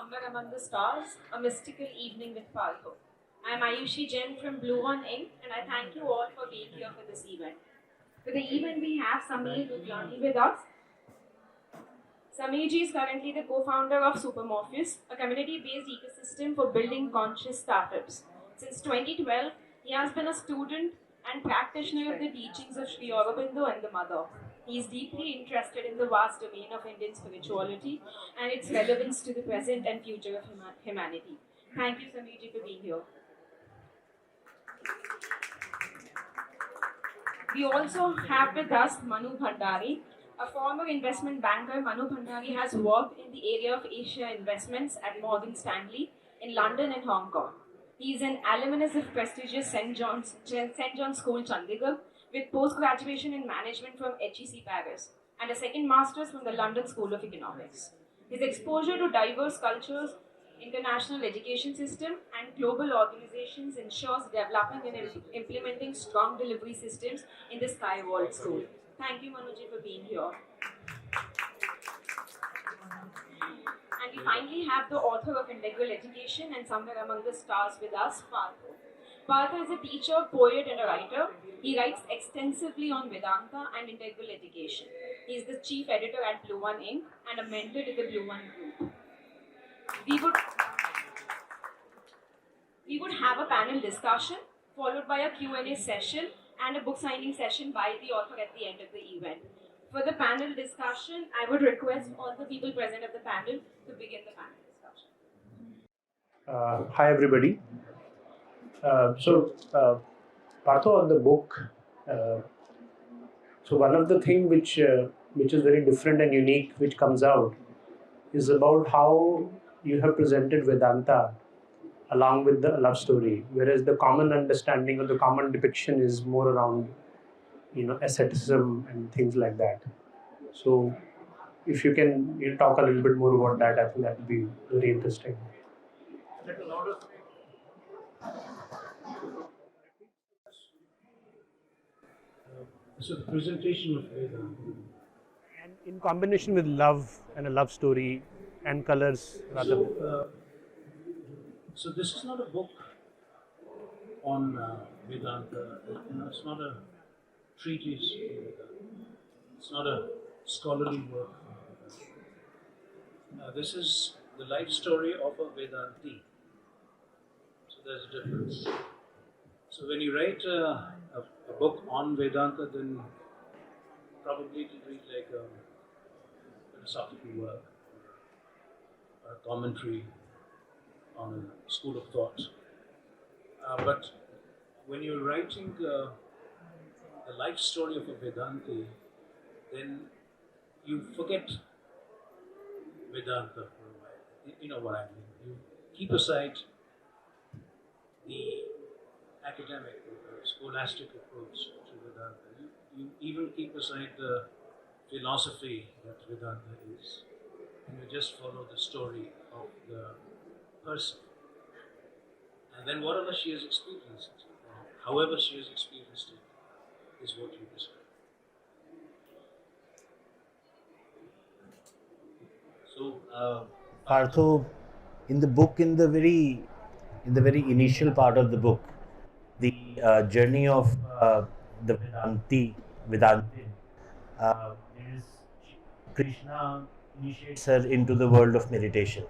Somewhere Among the Stars, A Mystical Evening with Partho. I'm Ayushi Jain from Blue One Inc. and I thank you all for being here for this event. For the event, we have Sameer Gujrati with us. Sameer ji is currently the co-founder of Supermorpheus, a community-based ecosystem for building conscious startups. Since 2012, he has been a student and practitioner of the teachings of Sri Aurobindo and the Mother. He is deeply interested in the vast domain of Indian spirituality and its relevance to the present and future of humanity. Thank you, Sameer ji, for being here. We also have with us Manu Bhandari. A former investment banker, Manu Bhandari has worked in the area of Asia investments at Morgan Stanley in London and Hong Kong. He is an alumnus of prestigious St. John's School, Chandigarh, with post-graduation in management from HEC Paris and a second master's from the London School of Economics. His exposure to diverse cultures, international education system, and global organizations ensures developing and implementing strong delivery systems in the Sky World School. Thank you, Manuji, for being here. And we finally have the author of Integral Education and Somewhere Among the Stars with us, Partho. Partho is a teacher, poet, and a writer. He writes extensively on Vedanta and integral education. He is the chief editor at Blue One Inc. and a mentor to the Blue One Group. We would have a panel discussion followed by a Q&A session and a book signing session by the author at the end of the event. For the panel discussion, I would request all the people present at the panel to begin the panel discussion. Hi everybody. Partho, on the book, so one of the things which is very different and unique which comes out is about how you have presented Vedanta along with the love story, whereas the common understanding or the common depiction is more around, asceticism and things like that. So if you can talk a little bit more about that, I think that would be very interesting. So the presentation of Vedanta. And in combination with love and a love story and colors rather. So this is not a book on Vedanta. It's not a treatise on Vedanta. It's not a scholarly work. This is the life story of a Vedanti. So there's a difference. So when you write a book on Vedanta, then probably it will read like a philosophical work, or a commentary on a school of thought. But when you're writing the life story of a Vedanti, then you forget Vedanta for a while. You know what I mean. You keep aside the academic or scholastic approach to Vedanta. You even keep aside the philosophy that Vedanta is, and you just follow the story of the person. And then whatever she has experienced, however she has experienced it, is what you describe. So, Partho, in the book, in the very initial part of the book, the journey of the Vedantin, is Krishna initiates her into the world of meditation,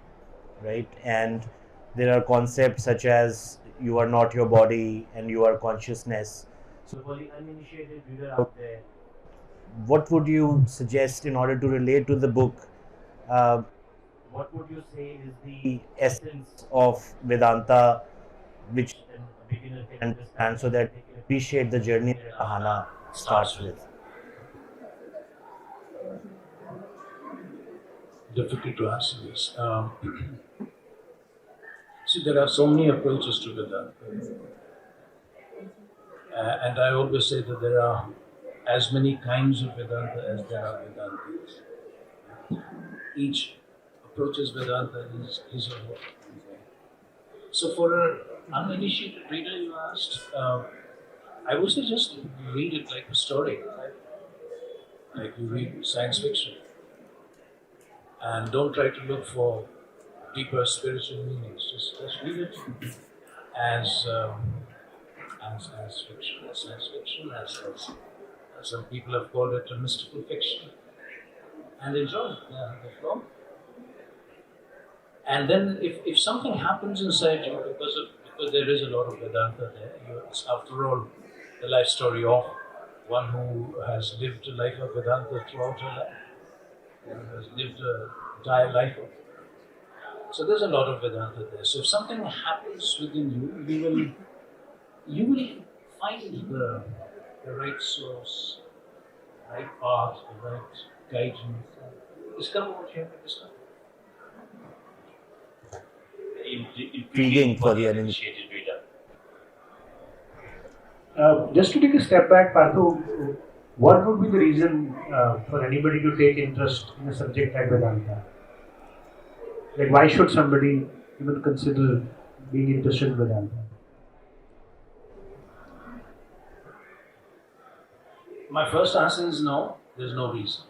right? And there are concepts such as you are not your body and you are consciousness. So for the uninitiated reader out there, what would you suggest in order to relate to the book? What would you say is the essence of Vedanta, which a beginner can understand so that they can appreciate the journey that Ahana starts with? Difficult to answer this. See, there are so many approaches to Vedanta. And I always say that there are as many kinds of Vedanta as there are Vedantis. Each approaches Vedanta in his or her way. So for an uninitiated reader, you asked, I would say just read it like a story, like you read science fiction. And don't try to look for deeper spiritual meanings. Just read it as fiction, as science fiction, as some people have called it a mystical fiction, and enjoy the flow. And then, if something happens inside you because there is a lot of Vedanta there, it's after all the life story of one who has lived a life of Vedanta throughout her life, and has lived a entire life of. So there's a lot of Vedanta there. So if something happens within you, you will find the right source, the right path, the right guidance, and discover what you have to discover. Intriguing for the uninitiated reader. Just to take a step back, Partho, what would be the reason for anybody to take interest in a subject like Vedanta? Like, why should somebody even consider being interested in Vedanta? My first answer is no, there's no reason.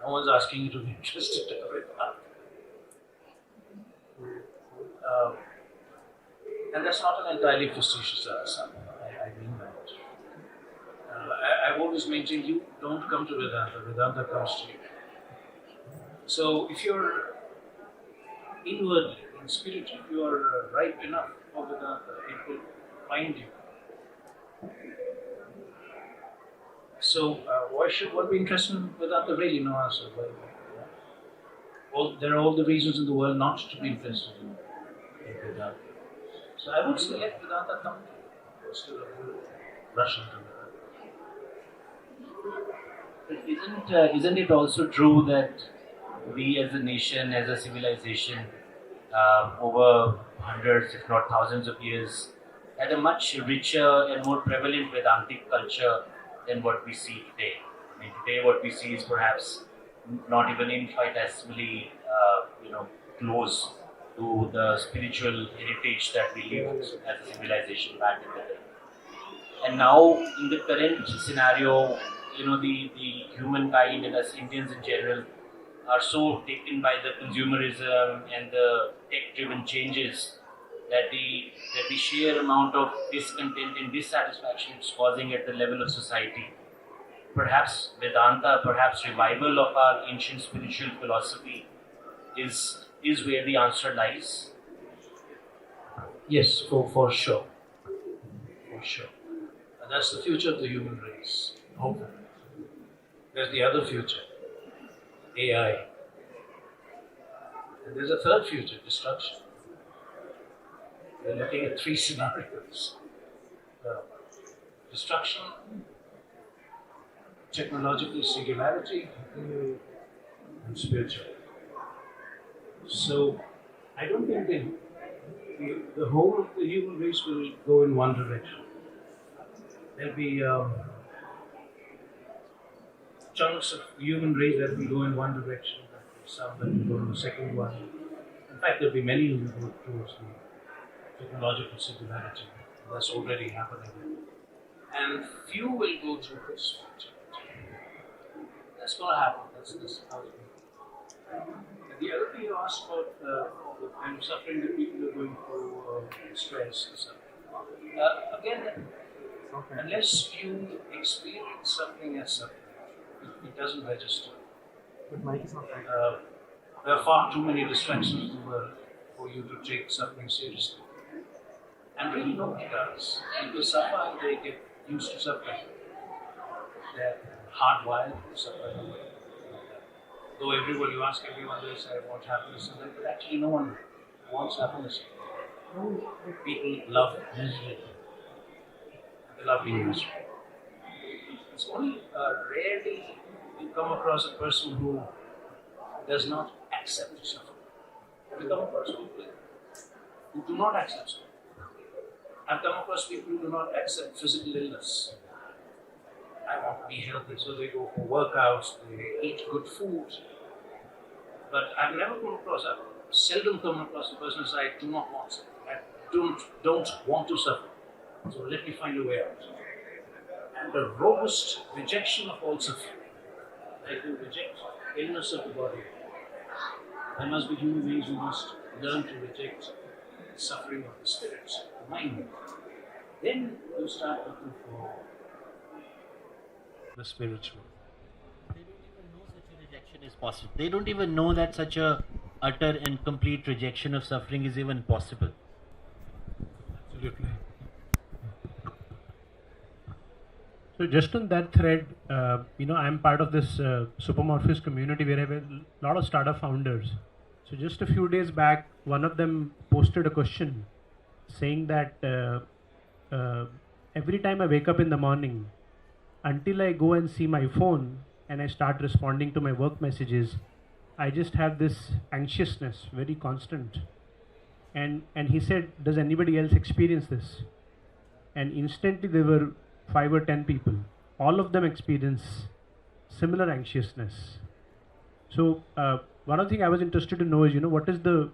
No one's asking you to be interested in Vedanta. And that's not an entirely facetious answer. I mean that. I've always maintained you don't come to Vedanta, Vedanta comes to you. So if you're inwardly and spiritually, if you are ripe enough for Vedanta, it will find you. So why should one be interested in Vedanta? Really, no answer. There are all the reasons in the world not to be interested in Vedanta. So I would say let Vedanta come to you. Instead of rushing to Vedanta. But isn't it also true that we as a nation, as a civilization, over hundreds, if not thousands of years, had a much richer and more prevalent Vedantic culture than what we see today? I mean, today what we see is perhaps not even infinitesimally, close to the spiritual heritage that we lived as a civilization back in the day. And now, in the current scenario, the humankind and us Indians in general are so taken by the consumerism and the tech-driven changes that the sheer amount of discontent and dissatisfaction it's causing at the level of society. Perhaps Vedanta, perhaps revival of our ancient spiritual philosophy is where the answer lies. Yes, for sure. For sure. And that's the future of the human race. Hopefully. There's the other future, AI. And there's a third future, destruction. We're looking at three scenarios. Destruction, technological singularity, and spiritual. So, I don't think the whole of the human race will go in one direction. There'll be chunks of human race that will go in one direction, some that will go in the second one. In fact, there'll be many who will go towards the technological singularity. That's already happening. And few will go to this future. That's going to happen. That's how it will. The other thing you asked about the kind of suffering that people are going through, stress and stuff. Again, unless you experience suffering as suffering, it doesn't register. But Mike is not right. There are far too many distractions in the world for you to take suffering seriously. And really nobody does. People suffer and they get used to suffering. They're hardwired to suffer. Though you ask everyone, they say, I want happiness in life, but actually no one wants happiness. People love misery. They love being miserable. It's only rarely you come across a person who does not accept suffering. You come across people who do not accept suffering. I've come across people who do not accept physical illness. I want to be healthy, so they go for workouts, they eat good food. But I've seldom come across a person who says, I do not want suffering. I don't want to suffer. So let me find a way out. And the robust rejection of all suffering, like you reject illness of the body. There must be human beings who must learn to reject suffering of the spirits, the mind, then you start looking for the spiritual. They don't even know such a rejection is possible. They don't even know that such a utter and complete rejection of suffering is even possible. Absolutely. So just on that thread, I'm part of this Supermorphist community where I have a lot of startup founders. So just a few days back, one of them posted a question saying that every time I wake up in the morning, until I go and see my phone and I start responding to my work messages, I just have this anxiousness, very constant. And he said, does anybody else experience this? And instantly there were 5 or 10 people. All of them experience similar anxiousness. So one of the things I was interested to know is, what is the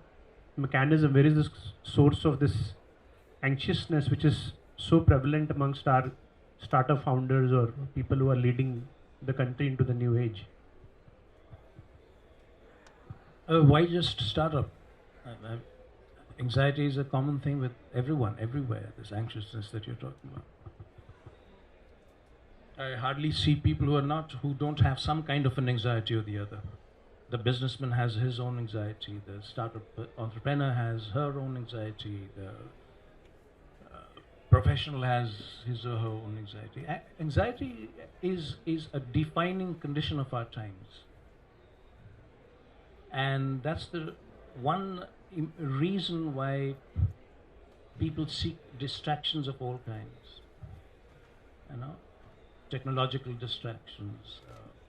mechanism, where is the source of this anxiousness which is so prevalent amongst our startup founders or people who are leading the country into the new age? Why just startup? Anxiety is a common thing with everyone, everywhere, this anxiousness that you're talking about. I hardly see people who don't have some kind of an anxiety or the other. The businessman has his own anxiety, the startup entrepreneur has her own anxiety, the professional has his or her own anxiety. Anxiety is a defining condition of our times. And that's the one reason why people seek distractions of all kinds. Technological distractions,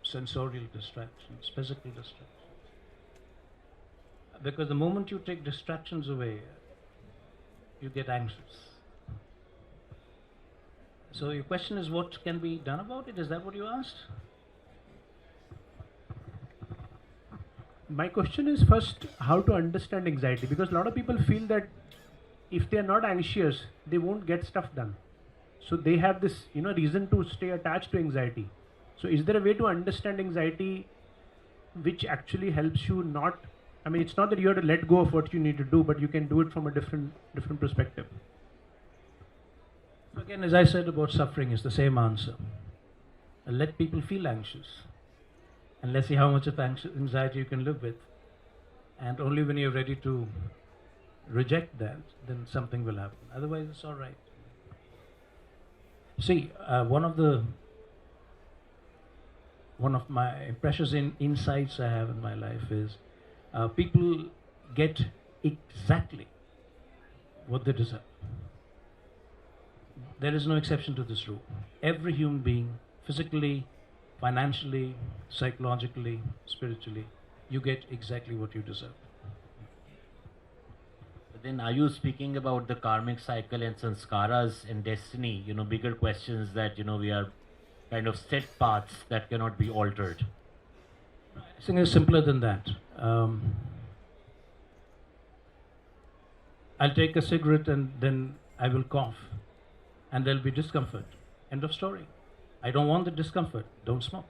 sensorial distractions, physical distractions. Because the moment you take distractions away, you get anxious. So your question is, what can be done about it? Is that what you asked? My question is first how to understand anxiety, because a lot of people feel that if they are not anxious, they won't get stuff done. So they have this, reason to stay attached to anxiety. So is there a way to understand anxiety which actually helps you not, it's not that you have to let go of what you need to do, but you can do it from a different perspective. So again, as I said about suffering, is the same answer. Let people feel anxious. And let's see how much of anxiety you can live with. And only when you're ready to reject that, then something will happen. Otherwise, it's all right. See, one of my precious insights I have in my life is people get exactly what they deserve. There is no exception to this rule. Every human being, physically, financially, psychologically, spiritually, you get exactly what you deserve. But then are you speaking about the karmic cycle and sanskaras and destiny, bigger questions that, we are kind of set paths that cannot be altered? I think it's simpler than that. I'll take a cigarette and then I will cough and there'll be discomfort. End of story. I don't want the discomfort. Don't smoke.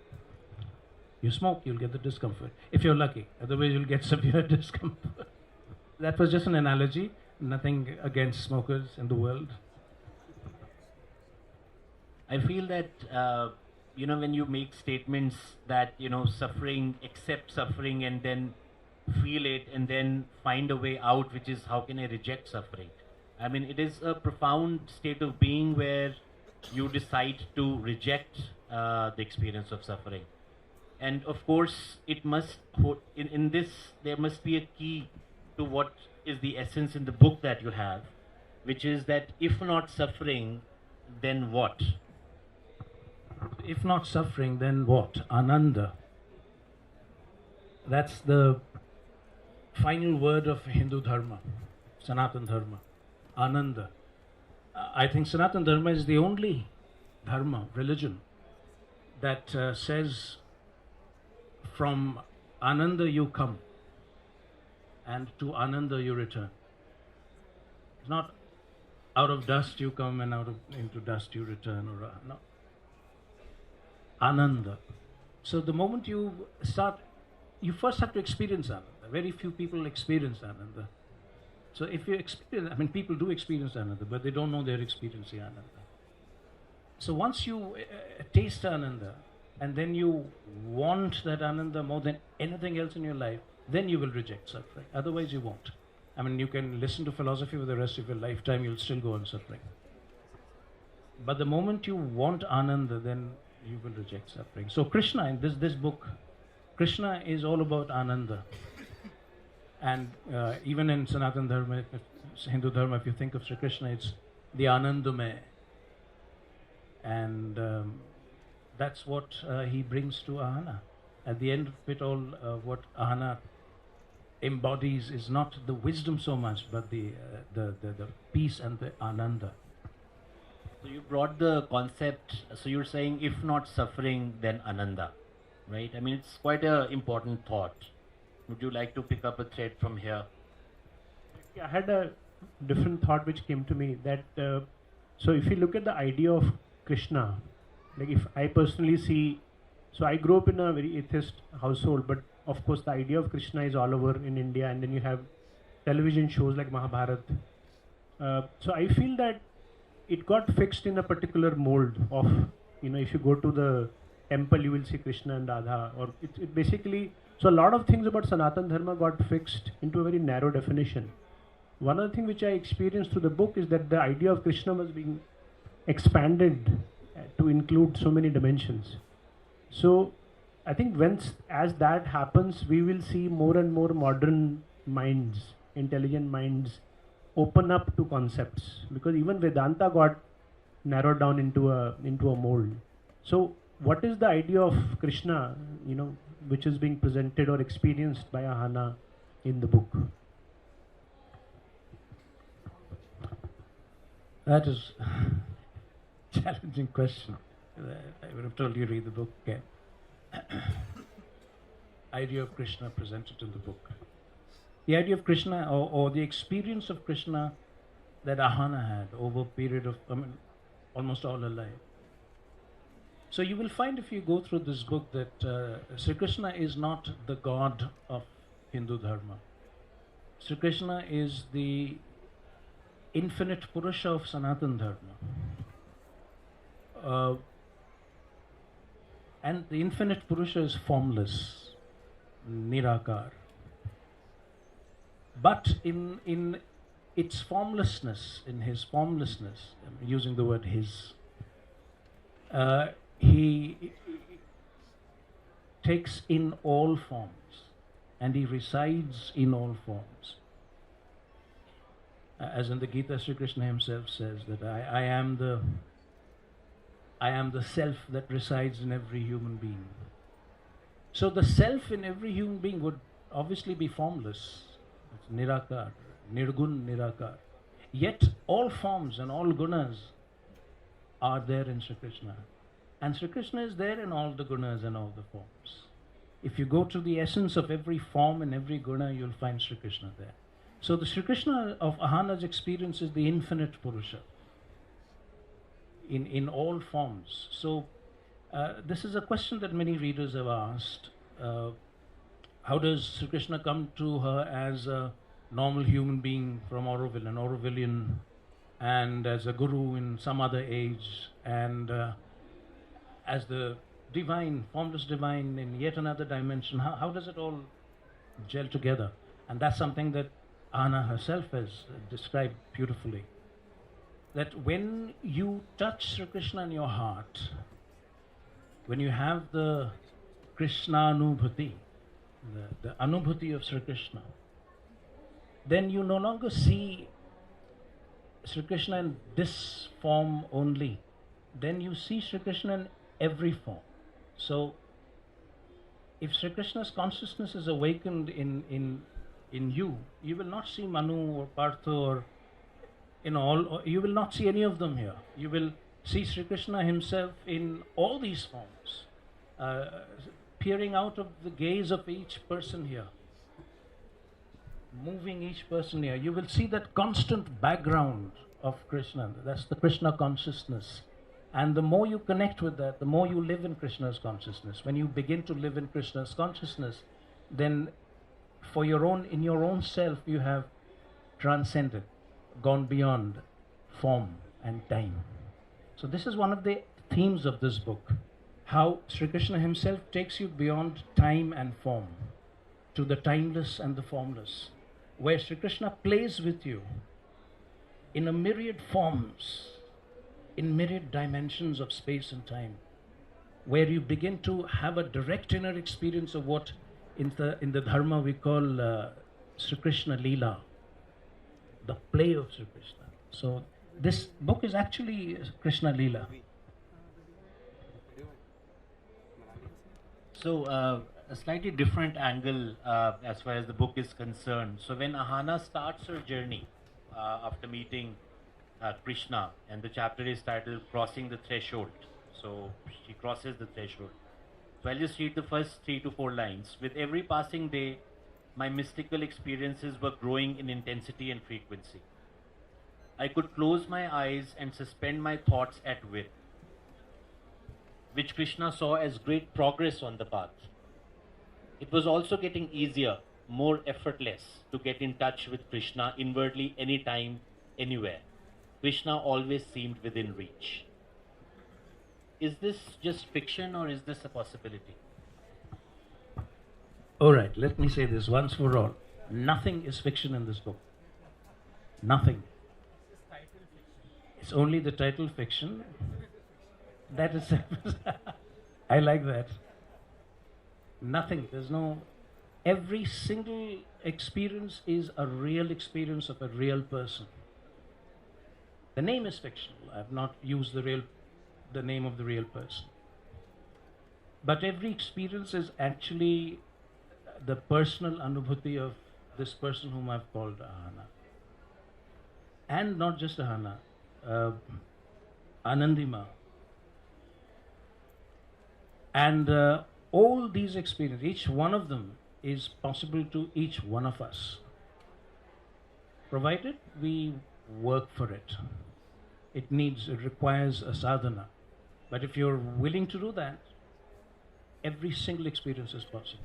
You smoke, you'll get the discomfort. If you're lucky. Otherwise, you'll get severe discomfort. That was just an analogy. Nothing against smokers in the world. I feel that, when you make statements that, suffering, accept suffering and then feel it and then find a way out, which is how can I reject suffering? It is a profound state of being where you decide to reject the experience of suffering. And of course, it must, in this, there must be a key to what is the essence in the book that you have, which is that if not suffering, then what? If not suffering, then what? Ananda. That's the final word of Hindu Dharma, Sanatana Dharma. Ananda. I think Sanatana Dharma is the only Dharma, religion, that says from Ananda you come and to Ananda you return. It's not out of dust you come and into dust you return. No. Ananda. So the moment you start, you first have to experience Ananda. Very few people experience Ananda. So if you experience, I mean, people do experience Ananda, but they don't know they're experiencing Ananda. So once you taste Ananda, and then you want that Ananda more than anything else in your life, then you will reject suffering. Otherwise, you won't. I mean, you can listen to philosophy for the rest of your lifetime, you'll still go on suffering. But the moment you want Ananda, then you will reject suffering. So Krishna, in this book, Krishna is all about Ananda. And even in Sanatana Dharma, Hindu Dharma, if you think of Sri Krishna, it's the Anandamay. And that's what he brings to Ahana. At the end of it all, what Ahana embodies is not the wisdom so much, but the peace and the Ananda. So you brought the concept, so you're saying if not suffering, then Ananda, right? I mean, it's quite an important thought. Would you like to pick up a thread from here? Yeah, I had a different thought which came to me that so if you look at the idea of Krishna, like if I personally see, so I grew up in a very atheist household, but of course the idea of Krishna is all over in India, and then you have television shows like Mahabharat. So I feel that it got fixed in a particular mold of, if you go to the temple you will see Krishna and Radha, or it basically, so a lot of things about Sanatana Dharma got fixed into a very narrow definition. One of the things which I experienced through the book is that the idea of Krishna was being expanded to include so many dimensions. So I think as that happens, we will see more and more modern minds, intelligent minds, open up to concepts, because even Vedanta got narrowed down into a mold. So what is the idea of Krishna, which is being presented or experienced by Ahana in the book? That is a challenging question. I would have told you read the book again. Idea of Krishna presented in the book. The idea of Krishna, or the experience of Krishna that Ahana had over a period of, almost all her life. So you will find if you go through this book that Sri Krishna is not the god of Hindu Dharma. Sri Krishna is the infinite Purusha of Sanatana Dharma. And the infinite Purusha is formless, Nirakar. But in its formlessness, in his formlessness, I'm using the word his, he takes in all forms and he resides in all forms. As in the Gita, Sri Krishna himself says that I am the self that resides in every human being. So the self in every human being would obviously be formless. It's Nirakar, Nirgun Nirakar. Yet all forms and all gunas are there in Sri Krishna. And Sri Krishna is there in all the gunas and all the forms. If you go to the essence of every form and every guna, you'll find Sri Krishna there. So the Sri Krishna of Ahana's experience is the infinite Purusha in all forms. So this is a question that many readers have asked. How does Sri Krishna come to her as a normal human being from Auroville, an Aurovillian, and as a guru in some other age, and as the divine, formless divine in yet another dimension? How does it all gel together? And that's something that Anna herself has described beautifully. That when you touch Sri Krishna in your heart, when you have the Krishna Anubhuti, the Anubhuti of Sri Krishna, then you no longer see Sri Krishna in this form only. Then you see Sri Krishna in every form. So, if Sri Krishna's consciousness is awakened in you, you will not see Manu or Partho or you will not see any of them here. You will see Sri Krishna himself in all these forms, peering out of the gaze of each person here, moving each person here. You will see that constant background of Krishna. That's the Krishna consciousness. And the more you connect with that, the more you live in Krishna's consciousness. When you begin to live in Krishna's consciousness, then in your own self, you have transcended, gone beyond form and time. So this is one of the themes of this book, how Sri Krishna himself takes you beyond time and form to the timeless and the formless, where Sri Krishna plays with you in a myriad forms, in myriad dimensions of space and time, where you begin to have a direct inner experience of what in the dharma we call Sri Krishna Leela, the play of Sri Krishna. So this book is actually Krishna Leela. So, a slightly different angle as far as the book is concerned. So, when Ahana starts her journey after meeting Krishna, and the chapter is titled Crossing the Threshold. So, she crosses the threshold. So, I'll just read the first 3 to 4 lines. With every passing day, my mystical experiences were growing in intensity and frequency. I could close my eyes and suspend my thoughts at will, which Krishna saw as great progress on the path. It was also getting easier, more effortless to get in touch with Krishna inwardly anytime, anywhere. Krishna always seemed within reach. Is this just fiction or is this a possibility? Alright, let me say this once for all. Nothing is fiction in this book. Nothing. It's only the title fiction. That is I like that. Nothing. There's no. Every single experience is a real experience of a real person. The name is fictional. I have not used the name of the real person. But every experience is actually the personal anubhuti of this person whom I've called Ahana. And not just Ahana, Anandima. And all these experiences, each one of them is possible to each one of us, provided we work for it. It requires a sadhana. But if you're willing to do that, every single experience is possible.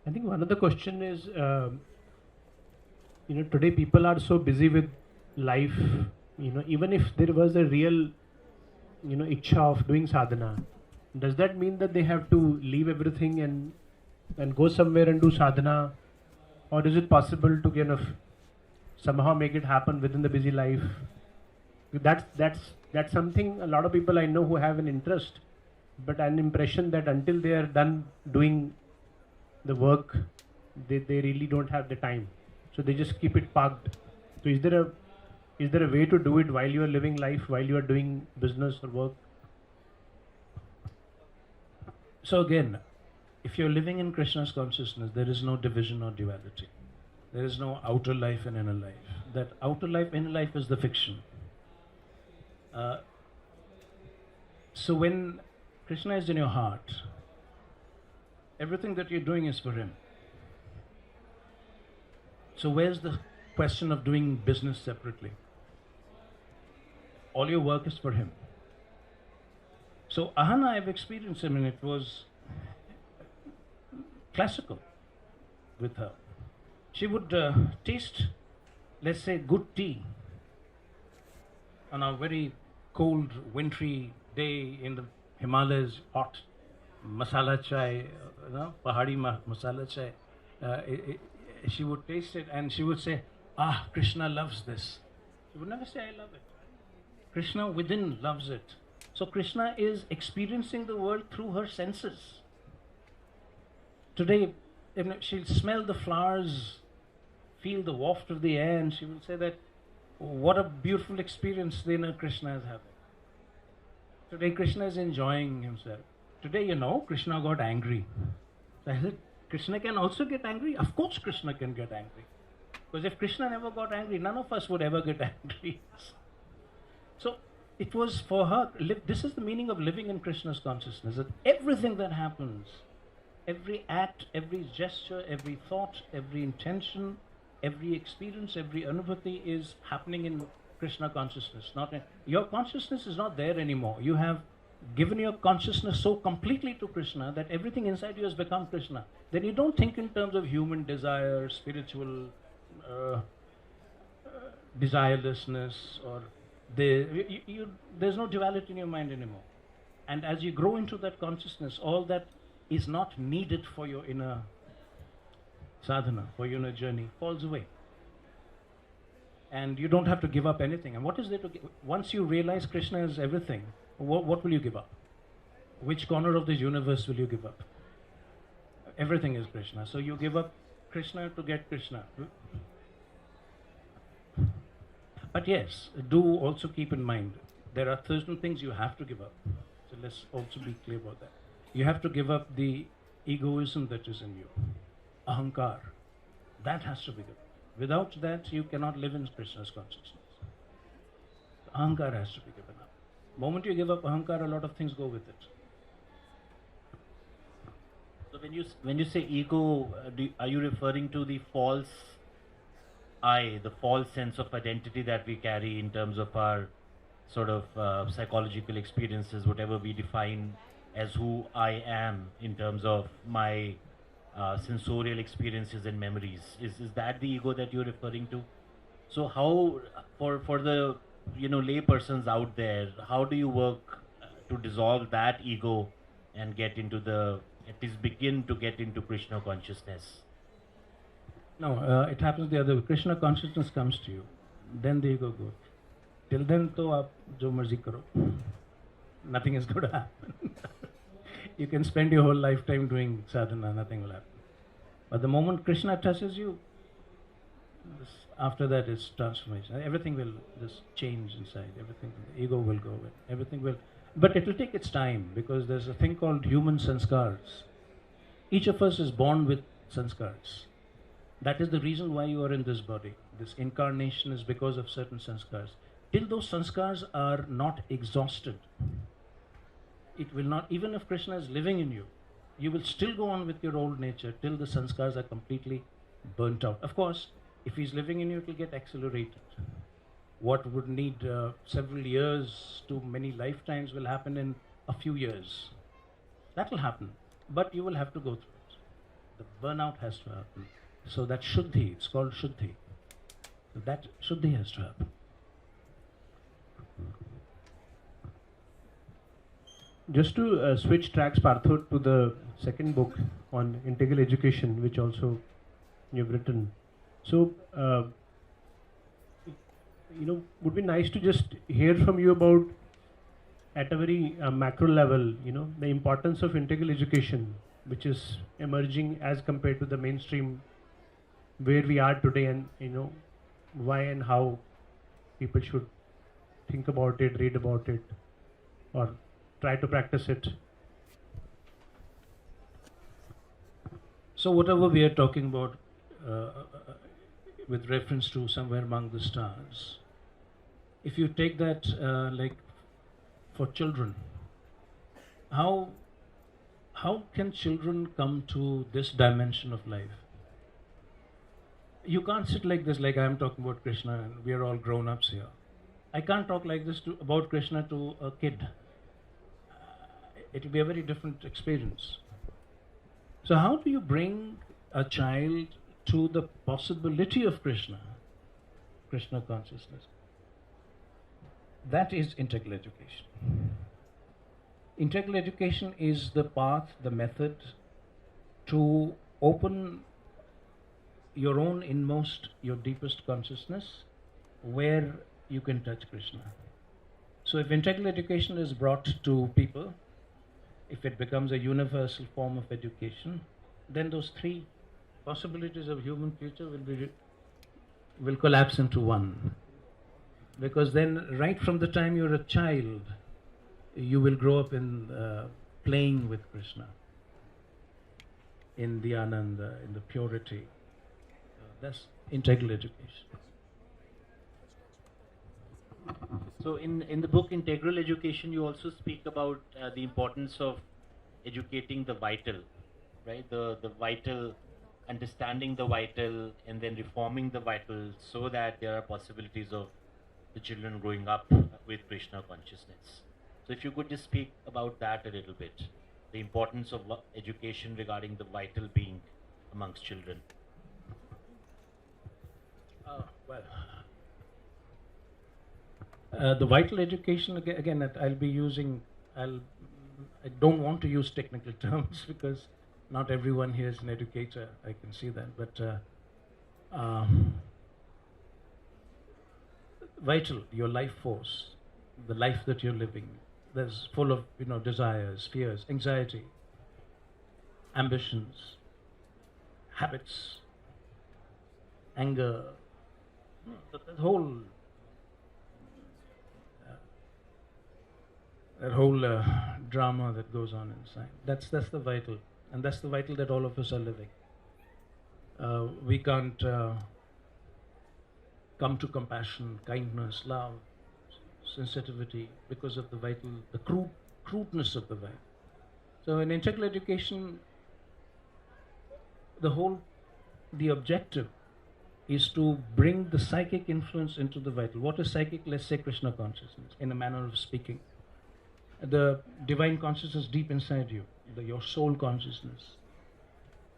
I think one of the question is, today people are so busy with life, even if there was a real, ichha of doing sadhana, does that mean that they have to leave everything and go somewhere and do sadhana? Or is it possible to kind of somehow make it happen within the busy life? That's something a lot of people I know who have an interest, but an impression that until they are done doing the work, they really don't have the time. So they just keep it parked. So is there a way to do it while you are living life, while you are doing business or work? So again, if you're living in Krishna's consciousness, there is no division or duality. There is no outer life and inner life. That outer life, inner life is the fiction. So when Krishna is in your heart, everything that you're doing is for him. So where's the question of doing business separately? All your work is for him. So Ahana, I've experienced, it was classical with her. She would taste, let's say, good tea on a very cold, wintry day in the Himalayas, hot masala chai, Pahadi masala chai. She would taste it and she would say, Krishna loves this. She would never say, I love it. Krishna within loves it. So Krishna is experiencing the world through her senses. Today, she'll smell the flowers, feel the waft of the air, and she will say that, what a beautiful experience the inner Krishna is having. Today, Krishna is enjoying himself. Today, Krishna got angry. So I said, Krishna can also get angry? Of course Krishna can get angry. Because if Krishna never got angry, none of us would ever get angry. So it was for her, this is the meaning of living in Krishna's consciousness, that everything that happens, every act, every gesture, every thought, every intention, every experience, every anubhuti is happening in Krishna consciousness. Your consciousness is not there anymore. You have given your consciousness so completely to Krishna that everything inside you has become Krishna, then you don't think in terms of human desire, spiritual desirelessness, or there's no duality in your mind anymore. And as you grow into that consciousness, all that is not needed for your inner sadhana, for your inner journey, falls away. And you don't have to give up anything. And what is there to give? Once you realize Krishna is everything, what will you give up? Which corner of this universe will you give up? Everything is Krishna. So you give up Krishna to get Krishna. But yes, do also keep in mind, there are certain things you have to give up. So let's also be clear about that. You have to give up the egoism that is in you. Ahankar. That has to be given. Without that, you cannot live in Krishna's consciousness. Ahankar has to be given up. The moment you give up ahankar, a lot of things go with it. So when you say ego, are you referring to the false I, the false sense of identity that we carry in terms of our sort of psychological experiences, whatever we define as who I am in terms of my sensorial experiences and memories? Is that the ego that you're referring to? So how, for the lay persons out there, how do you work to dissolve that ego and get into at least begin to get into Krishna consciousness? No, it happens the other way. Krishna consciousness comes to you, then the ego goes. Till then, to aap jo marzi karo. Nothing is going to happen. You can spend your whole lifetime doing sadhana, nothing will happen. But the moment Krishna touches you, after that is transformation. Everything will just change inside. Everything, the ego will go away. Everything will, but it will take its time, because there's a thing called human sanskars. Each of us is born with sanskars. That is the reason why you are in this body. This incarnation is because of certain sanskars. Till those sanskars are not exhausted, it will not, even if Krishna is living in you, you will still go on with your old nature till the sanskars are completely burnt out. Of course, if he's living in you, it will get accelerated. What would need several years to many lifetimes will happen in a few years. That will happen, but you will have to go through it. The burnout has to happen. So that Shuddhi, it's called Shuddhi. So that Shuddhi has to happen. Just to switch tracks, Partho, to the second book on integral education, which also you've written. So, would be nice to just hear from you about, at a very macro level, the importance of integral education, which is emerging as compared to the mainstream where we are today, and why and how people should think about it, read about it, or try to practice it. So whatever we are talking about with reference to somewhere among the stars, if you take that like for children, how can children come to this dimension of life? You can't sit like this, like I am talking about Krishna and we are all grown-ups here. I can't talk like this about Krishna to a kid. It will be a very different experience. So how do you bring a child to the possibility of Krishna consciousness? That is integral education. Integral education is the path, the method to open your own inmost, your deepest consciousness, where you can touch Krishna. So if integral education is brought to people, if it becomes a universal form of education, then those three possibilities of human future will collapse into one. Because then, right from the time you're a child, you will grow up in playing with Krishna, in the ananda, in the purity. That's integral education. So in the book Integral Education, you also speak about the importance of educating the vital, right? The vital, understanding the vital, and then reforming the vital, so that there are possibilities of the children growing up with Krishna consciousness. So if you could just speak about that a little bit, the importance of education regarding the vital being amongst children. Well, the vital education again I'll be using. I don't want to use technical terms because not everyone here is an educator. I can see that, but vital, your life force, the life that you're living. There's full of desires, fears, anxiety, ambitions, habits, anger. The whole drama that goes on inside. That's the vital, and that's the vital that all of us are living. We can't come to compassion, kindness, love, sensitivity because of the vital, the crudeness of the vital. So in integral education, the objective is to bring the psychic influence into the vital. What is psychic? Let's say Krishna consciousness, in a manner of speaking. The divine consciousness deep inside you, your soul consciousness.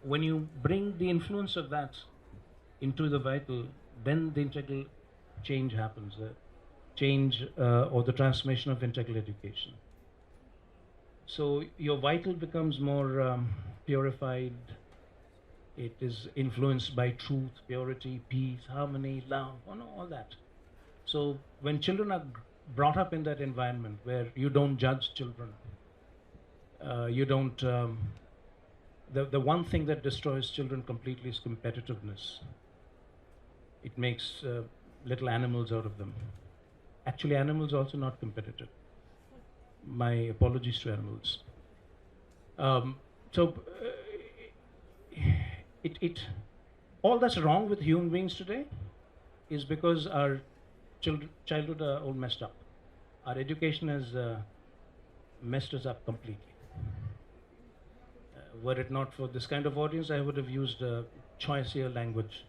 When you bring the influence of that into the vital, then the integral change happens. Or the transformation of integral education. So your vital becomes more purified. It is influenced by truth, purity, peace, harmony, love, all that. So when children are brought up in that environment where you don't judge children, you don't. The one thing that destroys children completely is competitiveness. It makes little animals out of them. Actually, animals are also not competitive. My apologies to animals. All that's wrong with human beings today is because our childhood are all messed up. Our education has messed us up completely. Were it not for this kind of audience, I would have used choicier language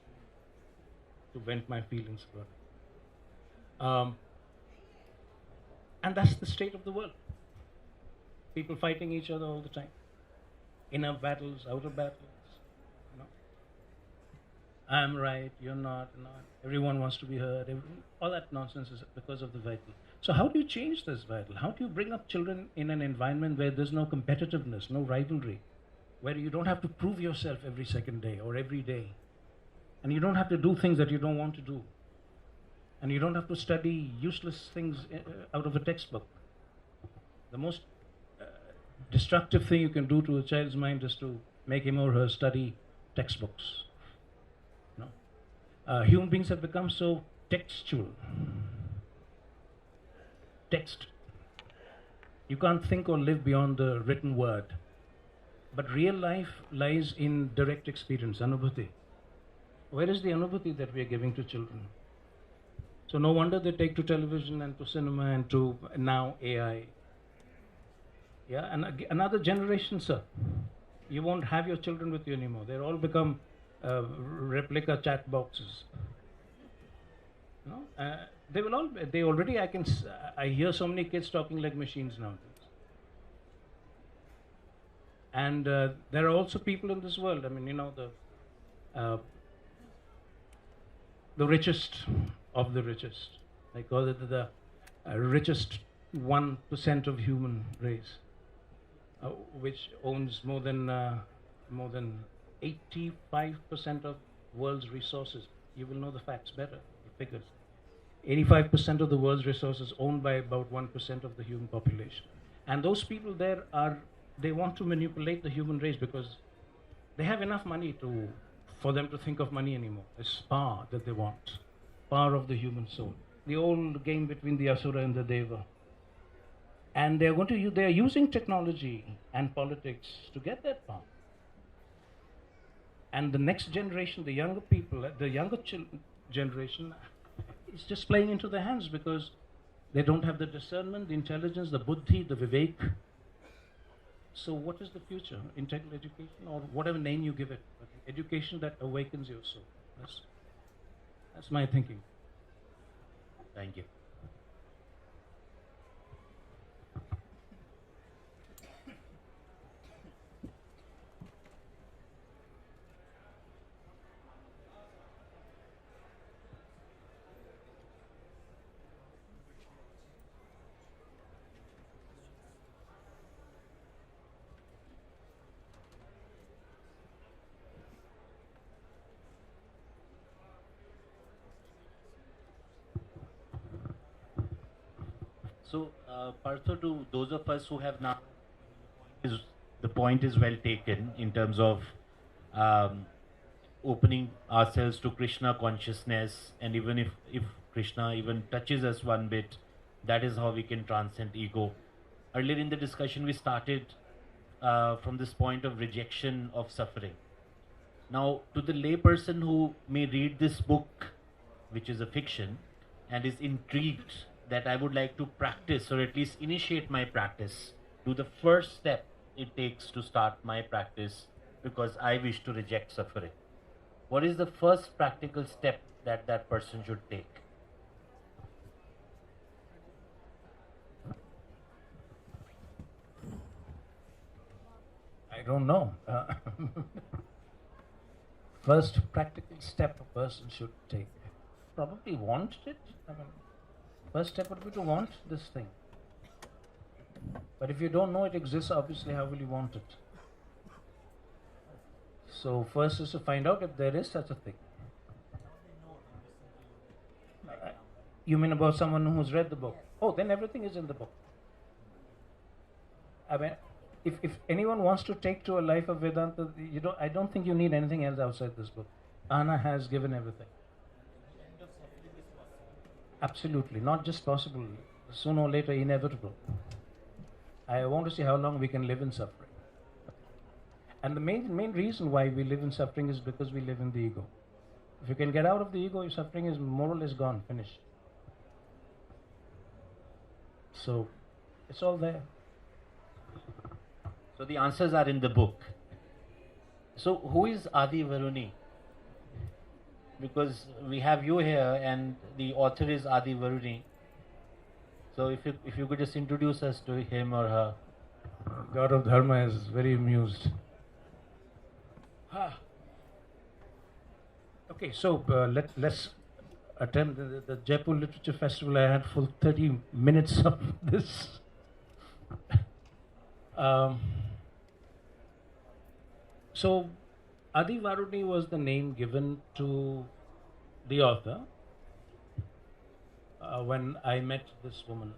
to vent my feelings about it. And that's the state of the world. People fighting each other all the time. Inner battles, outer battles. I'm right, you're not. Everyone wants to be heard. All that nonsense is because of the vital. So how do you change this vital? How do you bring up children in an environment where there's no competitiveness, no rivalry, where you don't have to prove yourself every second day or every day, and you don't have to do things that you don't want to do, and you don't have to study useless things out of a textbook. The most destructive thing you can do to a child's mind is to make him or her study textbooks. Human beings have become so textual. Text. You can't think or live beyond the written word. But real life lies in direct experience, anubhuti. Where is the anubhuti that we are giving to children? So no wonder they take to television and to cinema and to now AI. Yeah, and another generation, sir. You won't have your children with you anymore. They'll all become replica chat boxes. They will all. They already. I hear so many kids talking like machines nowadays. And there are also people in this world. I mean, the richest of the richest. I call it the richest 1% of human race, which owns more than 85% of world's resources. You will know the facts better, the figures. 85% of the world's resources owned by about 1% of the human population. And those people there they want to manipulate the human race because they have enough money for them to think of money anymore. It's power that they want. Power of the human soul. The old game between the Asura and the Deva. And they are using technology and politics to get that power. And the next generation, the younger people, the younger generation is just playing into their hands because they don't have the discernment, the intelligence, the buddhi, the vivek. So what is the future? Integral education or whatever name you give it. Education that awakens your soul. That's my thinking. Thank you. So, Partho, to those of us who have now, is, the point is well taken in terms of um, opening ourselves to Krishna consciousness, and even if Krishna even touches us one bit, that is how we can transcend ego. Earlier in the discussion, we started from this point of rejection of suffering. Now, to the layperson who may read this book, which is a fiction, and is intrigued that I would like to practice or at least initiate my practice, do the first step it takes to start my practice because I wish to reject suffering. What is the first practical step that that person should take? I don't know. First practical step a person should take. Probably want it. I mean, first step would be to want this thing. But if you don't know it exists, obviously, how will you want it? So first is to find out if there is such a thing. You mean about someone who's read the book? Oh, then everything is in the book. I mean, if anyone wants to take to a life of Vedanta, I don't think you need anything else outside this book. Anna has given everything. Absolutely, not just possible, sooner or later inevitable. I want to see how long we can live in suffering. And the main reason why we live in suffering is because we live in the ego. If you can get out of the ego, your suffering is more or less gone, finished. So, it's all there. So the answers are in the book. So who is Adi Varuni? Because we have you here and the author is Adi Varuni. So if you could just introduce us to him or her. God of Dharma is very amused. Okay, so let's attempt the Jaipur Literature Festival. I had full 30 minutes of this. So, Adi Varuni was the name given to the author when I met this woman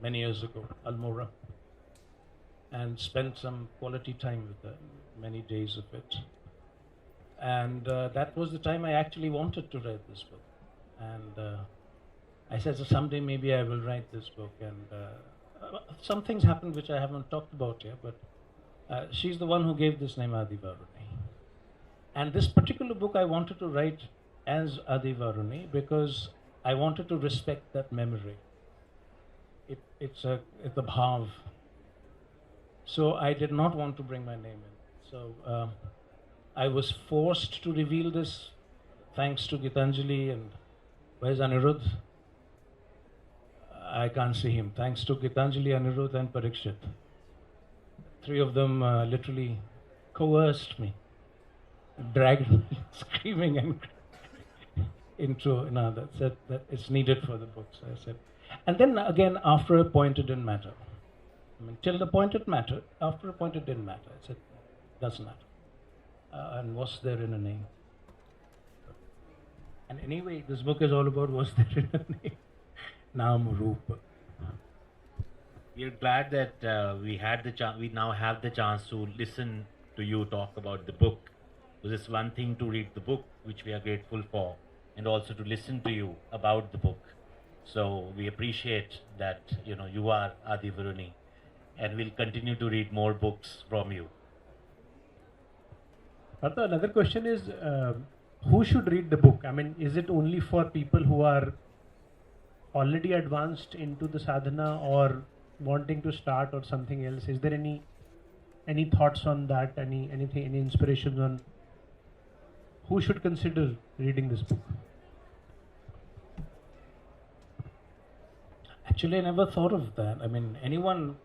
many years ago, Almora, and spent some quality time with her, many days of it. And that was the time I actually wanted to write this book. And I said, so someday maybe I will write this book. And some things happened which I haven't talked about here, but she's the one who gave this name Adi Varuni. And this particular book I wanted to write as Adi Varuni because I wanted to respect that memory. It's the bhav. So I did not want to bring my name in. So I was forced to reveal this thanks to Gitanjali and where's Anirudh? I can't see him. Thanks to Gitanjali, Anirudh and Parikshit. Three of them literally coerced me, dragged me screaming and into, that it's needed for the book. So I said, and then again after a point it didn't matter. I mean, till the point it mattered, after a point it didn't matter. I said, doesn't matter. And what's there in a name? And anyway, this book is all about what's there in a name. Naam Roop. We are glad that we now have the chance to listen to you talk about the book. So it's one thing to read the book, which we are grateful for, and also to listen to you about the book. So we appreciate that you are Adi Varuni, and we'll continue to read more books from you. Partho, another question is, who should read the book? I mean, is it only for people who are already advanced into the sadhana or wanting to start or something else? Is there any thoughts on that? Any inspirations on who should consider reading this book? Actually, I never thought of that. I mean, anyone.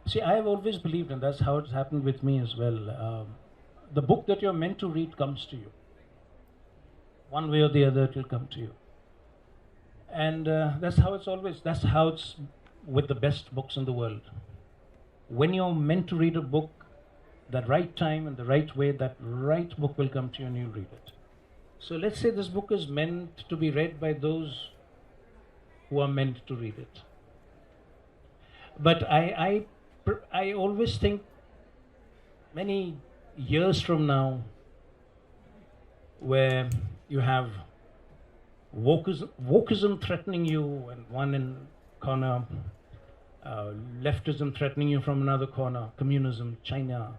See, I have always believed, and that's how it's happened with me as well. The book that you're meant to read comes to you. One way or the other, it will come to you. And that's how it's with the best books in the world. When you're meant to read a book, the right time and the right way, that right book will come to you and you read it. So let's say this book is meant to be read by those who are meant to read it. But I always think many years from now, where you have wokeism threatening you, and one in corner, leftism threatening you from another corner, communism, China.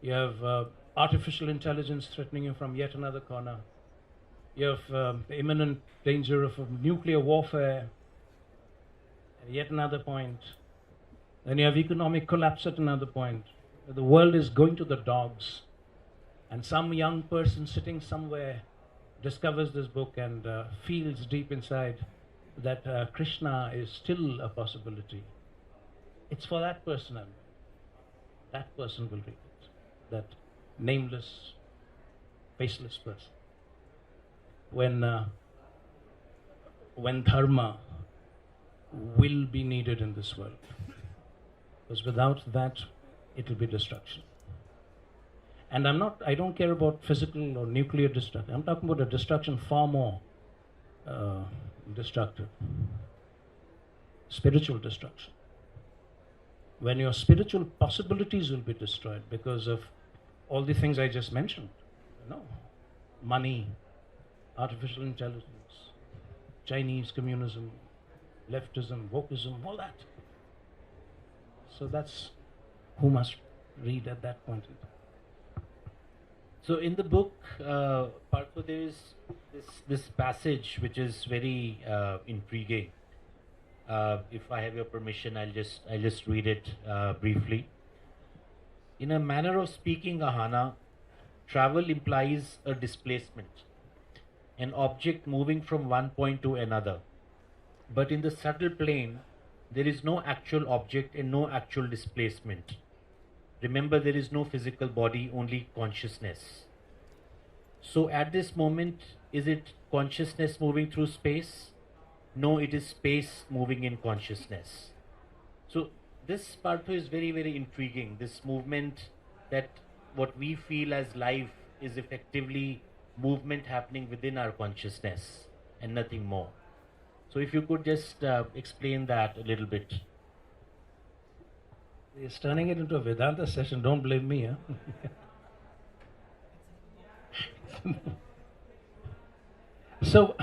You have artificial intelligence threatening you from yet another corner. You have the imminent danger of nuclear warfare at yet another point. Then you have economic collapse at another point. The world is going to the dogs. And some young person sitting somewhere discovers this book and feels deep inside that Krishna is still a possibility. It's for that person. That person will read it. That nameless, faceless person. When dharma will be needed in this world. Because without that, it will be destruction. And I don't care about physical or nuclear destruction. I'm talking about a destruction far more destructive. Spiritual destruction. When your spiritual possibilities will be destroyed because of all the things I just mentioned. Money, artificial intelligence, Chinese communism, leftism, wokeism, all that. So that's who must read at that point in time. So in the book, Partho, there is this passage which is very intriguing. If I have your permission, I'll just read it briefly. In a manner of speaking, Ahana, travel implies a displacement, an object moving from one point to another. But in the subtle plane, there is no actual object and no actual displacement. Remember, there is no physical body, only consciousness. So at this moment, is it consciousness moving through space? No, it is space moving in consciousness. So this Partho is very, very intriguing. This movement that what we feel as life is effectively movement happening within our consciousness and nothing more. So if you could just explain that a little bit. He's turning it into a Vedanta session. Don't blame me, huh? So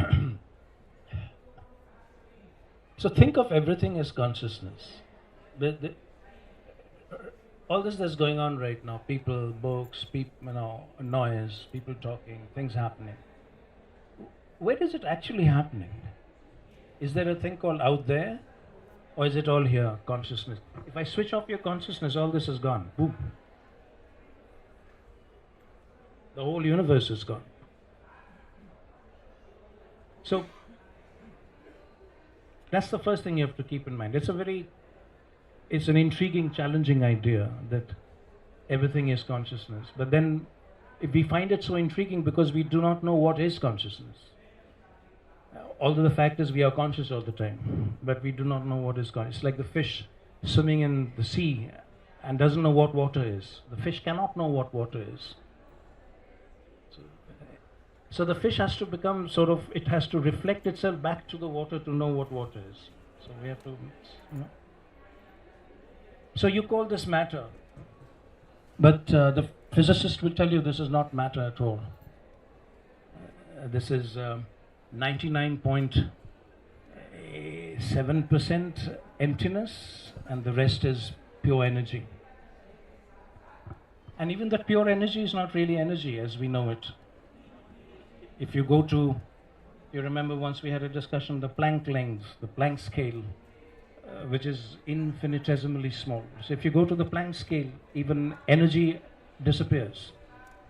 think of everything as consciousness. All this that's going on right now, people, books, noise, people talking, things happening. Where is it actually happening? Is there a thing called out there? Or is it all here, consciousness? If I switch off your consciousness, all this is gone. Boom. The whole universe is gone. So, that's the first thing you have to keep in mind. It's an intriguing, challenging idea that everything is consciousness. But then, we find it so intriguing because we do not know what is consciousness. Although the fact is we are conscious all the time, but we do not know what is conscious. It's like the fish swimming in the sea and doesn't know what water is. The fish cannot know what water is. So the fish has to become it has to reflect itself back to the water to know what water is. So we have to, So you call this matter, but the physicist will tell you this is not matter at all. This is 99.7% emptiness, and the rest is pure energy. And even that pure energy is not really energy as we know it. If you go to, you remember once we had a discussion, the Planck length, the Planck scale, which is infinitesimally small. So if you go to the Planck scale, even energy disappears.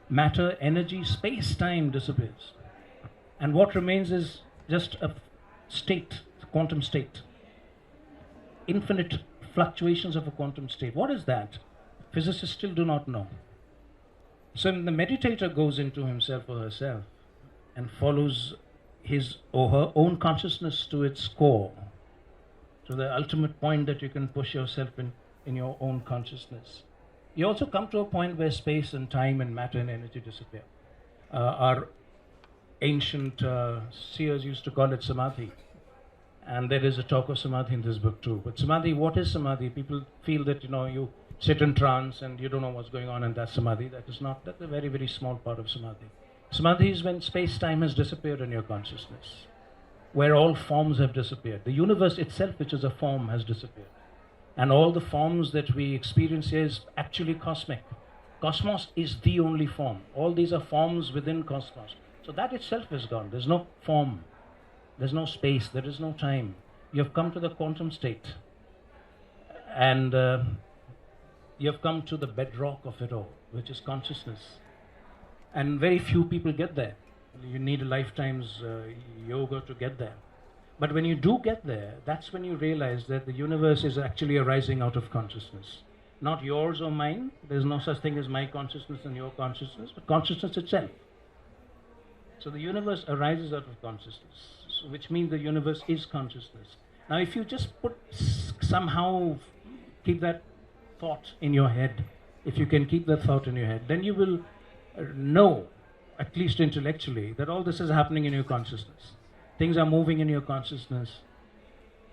Matter, energy, space-time disappears. And what remains is just a state, a quantum state. Infinite fluctuations of a quantum state. What is that? Physicists still do not know. So when the meditator goes into himself or herself and follows his or her own consciousness to its core, to the ultimate point that you can push yourself in your own consciousness, you also come to a point where space and time and matter and energy disappear. Our ancient seers used to call it samadhi. And there is a talk of samadhi in this book too. But samadhi, what is samadhi? People feel that, you sit in trance and you don't know what's going on, and that's samadhi. That is not. That's a very, very small part of samadhi. Samadhi is when space-time has disappeared in your consciousness, where all forms have disappeared. The universe itself, which is a form, has disappeared. And all the forms that we experience here is actually cosmic. Cosmos is the only form. All these are forms within cosmos. So that itself is gone. There's no form. There's no space. There is no time. You have come to the quantum state. And you have come to the bedrock of it all, which is consciousness. And very few people get there. You need a lifetime's yoga to get there. But when you do get there, that's when you realize that the universe is actually arising out of consciousness. Not yours or mine. There's no such thing as my consciousness and your consciousness, but consciousness itself. So the universe arises out of consciousness, so which means the universe is consciousness. Now if you just somehow keep that thought in your head, if you can keep that thought in your head, then you will know, at least intellectually, that all this is happening in your consciousness. Things are moving in your consciousness.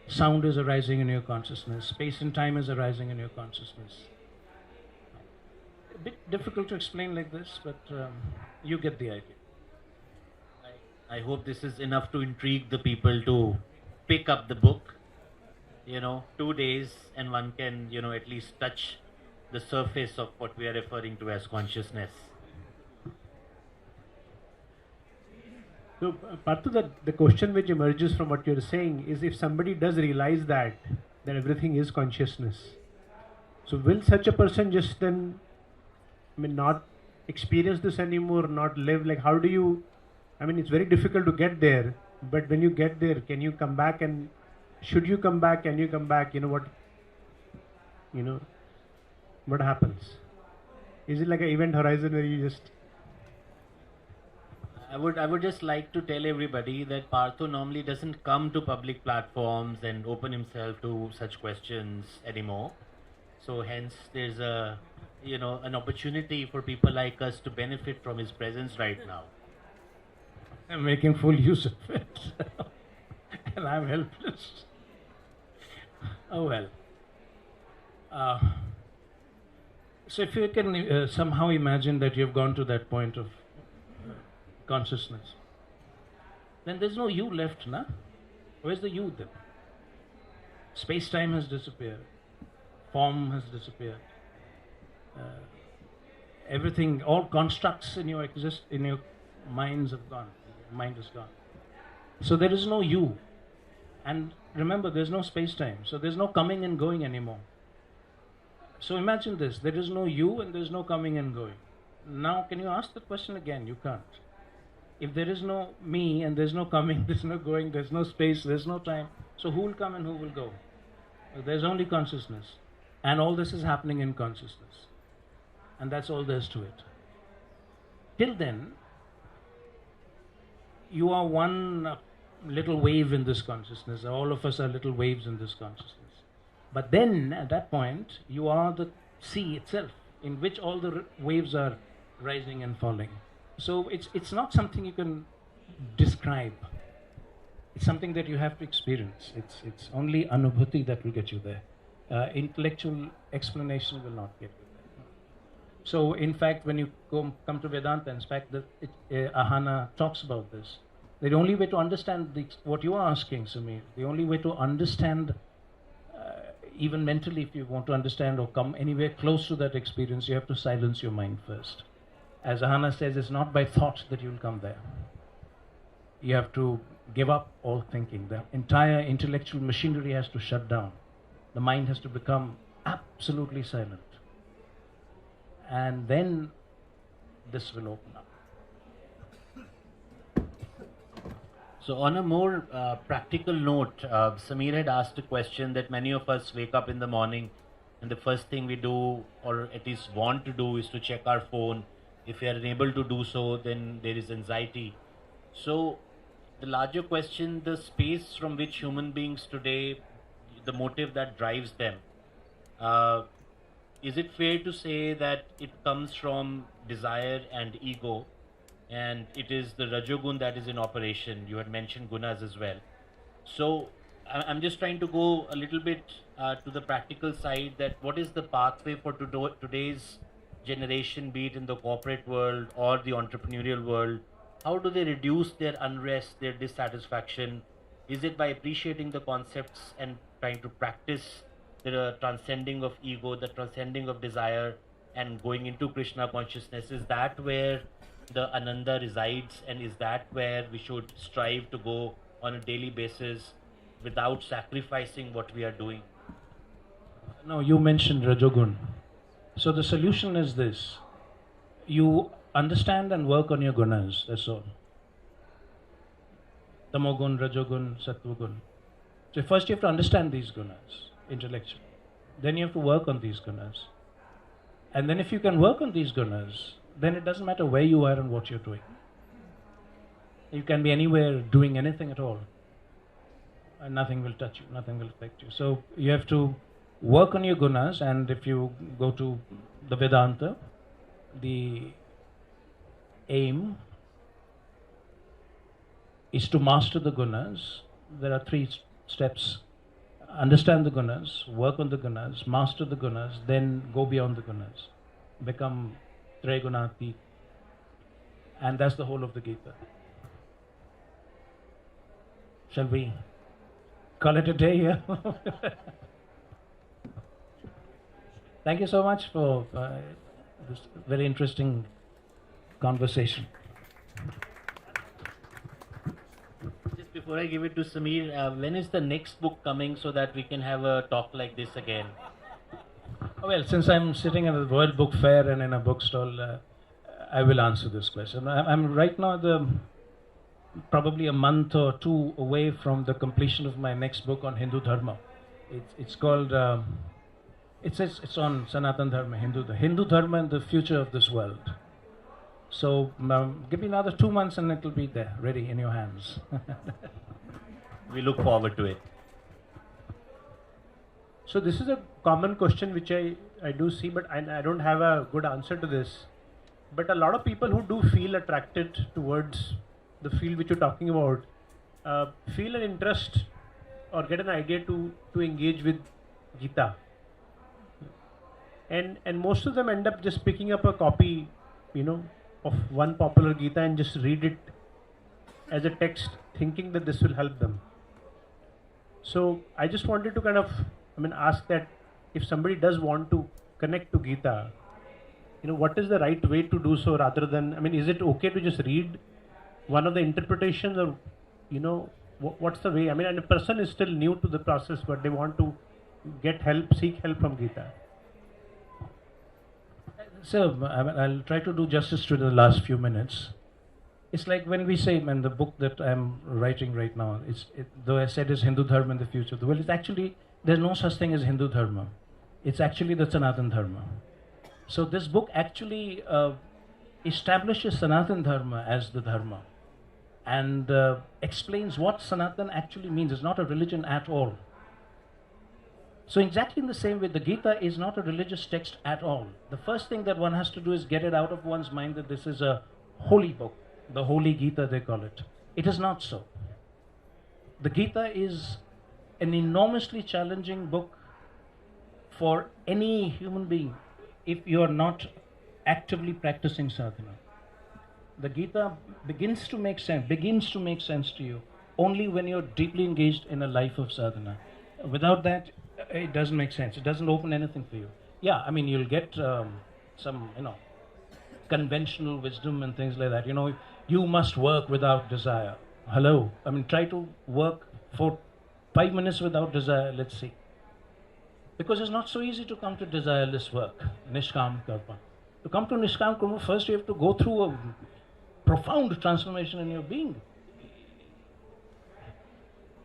Sound is arising in your consciousness. Space and time is arising in your consciousness. A bit difficult to explain like this, but you get the idea. I hope this is enough to intrigue the people to pick up the book. 2 days and one can, at least touch the surface of what we are referring to as consciousness. So, Partho, the question which emerges from what you're saying is, if somebody does realize that everything is consciousness, so will such a person just then, not experience this anymore, not live? Like, how do you, it's very difficult to get there, but when you get there, can you come back? And should you come back? Can you come back? What happens? Is it like an event horizon where you just... I would just like to tell everybody that Partho normally doesn't come to public platforms and open himself to such questions anymore. So hence there's an opportunity for people like us to benefit from his presence right now. I'm making full use of it. And I'm helpless. Oh well. So if you can somehow imagine that you've gone to that point of consciousness, then there's no you left, na? Where's the you then? Space-time has disappeared. Form has disappeared. Everything, all constructs in your minds have gone. Your mind is gone. So there is no you. And remember, there's no space-time. So there's no coming and going anymore. So imagine this. There is no you and there's no coming and going. Now, can you ask the question again? You can't. If there is no me and there's no coming, there's no going, there's no space, there's no time, so who will come and who will go? There's only consciousness. And all this is happening in consciousness. And that's all there is to it. Till then, you are one little wave in this consciousness. All of us are little waves in this consciousness. But then, at that point, you are the sea itself, in which all the waves are rising and falling. So it's not something you can describe. It's something that you have to experience. It's only anubhuti that will get you there. Intellectual explanation will not get you there. So in fact, when you come to Vedanta, in fact, Ahana talks about this. The only way to understand what you are asking, Samir, the only way to understand, even mentally, if you want to understand or come anywhere close to that experience, you have to silence your mind first. As Ahana says, it's not by thought that you will come there. You have to give up all thinking. The entire intellectual machinery has to shut down. The mind has to become absolutely silent. And then this will open up. So on a more practical note, Samir had asked a question that many of us wake up in the morning and the first thing we do, or at least want to do, is to check our phone. If we are unable to do so, then there is anxiety. So the larger question, the space from which human beings today, the motive that drives them, is it fair to say that it comes from desire and ego, and it is the Rajogun that is in operation? You had mentioned gunas as well. So I'm just trying to go a little bit to the practical side, that what is the pathway for today's generation, be it in the corporate world or the entrepreneurial world? How do they reduce their unrest, their dissatisfaction? Is it by appreciating the concepts and trying to practice the transcending of ego, the transcending of desire, and going into Krishna consciousness? Is that where the Ananda resides, and is that where we should strive to go on a daily basis without sacrificing what we are doing? No, you mentioned Rajogun. So the solution is this: you understand and work on your gunas, that's all. Tamogun, Rajogun, Sattvagun. So first you have to understand these gunas intellectually. Then you have to work on these gunas. And then if you can work on these gunas, then it doesn't matter where you are and what you're doing. You can be anywhere doing anything at all, and nothing will touch you, nothing will affect you. So you have to work on your gunas, and if you go to the Vedanta, the aim is to master the gunas. There are three steps: understand the gunas, work on the gunas, master the gunas, then go beyond the gunas, become Trigunati. And that's the whole of the Gita. Shall we call it a day here? Thank you so much for this very interesting conversation. Just before I give it to Samir, when is the next book coming so that we can have a talk like this again? Well, since I'm sitting at the World Book Fair and in a bookstall, I will answer this question. I'm right now probably a month or two away from the completion of my next book on Hindu Dharma. It's called, it's on Sanatan Dharma, Hindu Dharma and the future of this world. So give me another 2 months and it will be there, ready in your hands. We look forward to it. So this is a common question which I do see, but I don't have a good answer to this. But a lot of people who do feel attracted towards the field which you're talking about, feel an interest or get an idea to engage with Gita. And most of them end up just picking up a copy, of one popular Gita and just read it as a text, thinking that this will help them. So I just wanted to kind of, ask that if somebody does want to connect to Gita, what is the right way to do so, rather than, is it okay to just read one of the interpretations, or, what's the way? And a person is still new to the process, but they want to get help, seek help from Gita. So I'll try to do justice to the last few minutes. It's like when we say, the book that I'm writing right now, though I said it's Hindu Dharma in the future, well, it's actually, there's no such thing as Hindu Dharma. It's actually the Sanatan Dharma. So this book actually establishes Sanatan Dharma as the Dharma, and explains what Sanatan actually means. It's not a religion at all. So exactly in the same way, the Gita is not a religious text at all. The first thing that one has to do is get it out of one's mind that this is a holy book. The Holy Gita, they call it. It is not so. The Gita is an enormously challenging book for any human being if you are not actively practicing sadhana. The Gita begins to make sense to you only when you're deeply engaged in a life of sadhana. Without that, it doesn't make sense. It doesn't open anything for you. Yeah, you'll get some, conventional wisdom and things like that. You must work without desire. Hello. Try to work for 5 minutes without desire, let's see. Because it's not so easy to come to desireless work, Nishkam Karma. To come to Nishkam Karma, first you have to go through a profound transformation in your being.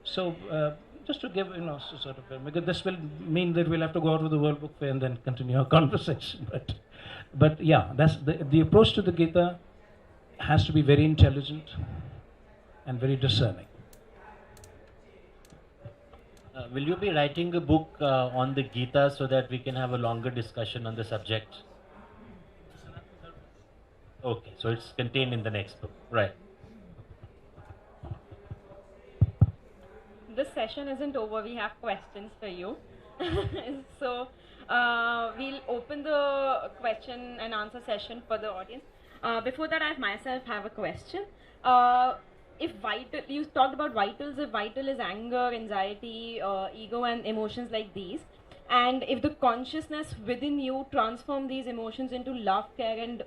So, just to give, sort of, because this will mean that we'll have to go out with the World Book Fair and then continue our conversation. But yeah, that's the approach to the Gita has to be very intelligent and very discerning. Will you be writing a book on the Gita so that we can have a longer discussion on the subject? Okay, so it's contained in the next book, right? this session isn't over. We have questions for you. So we'll open the question and answer session for the audience. Before that, I myself have a question. If vital, you talked about vitals. If vital is anger, anxiety, ego, and emotions like these, and if the consciousness within you transform these emotions into love, care, and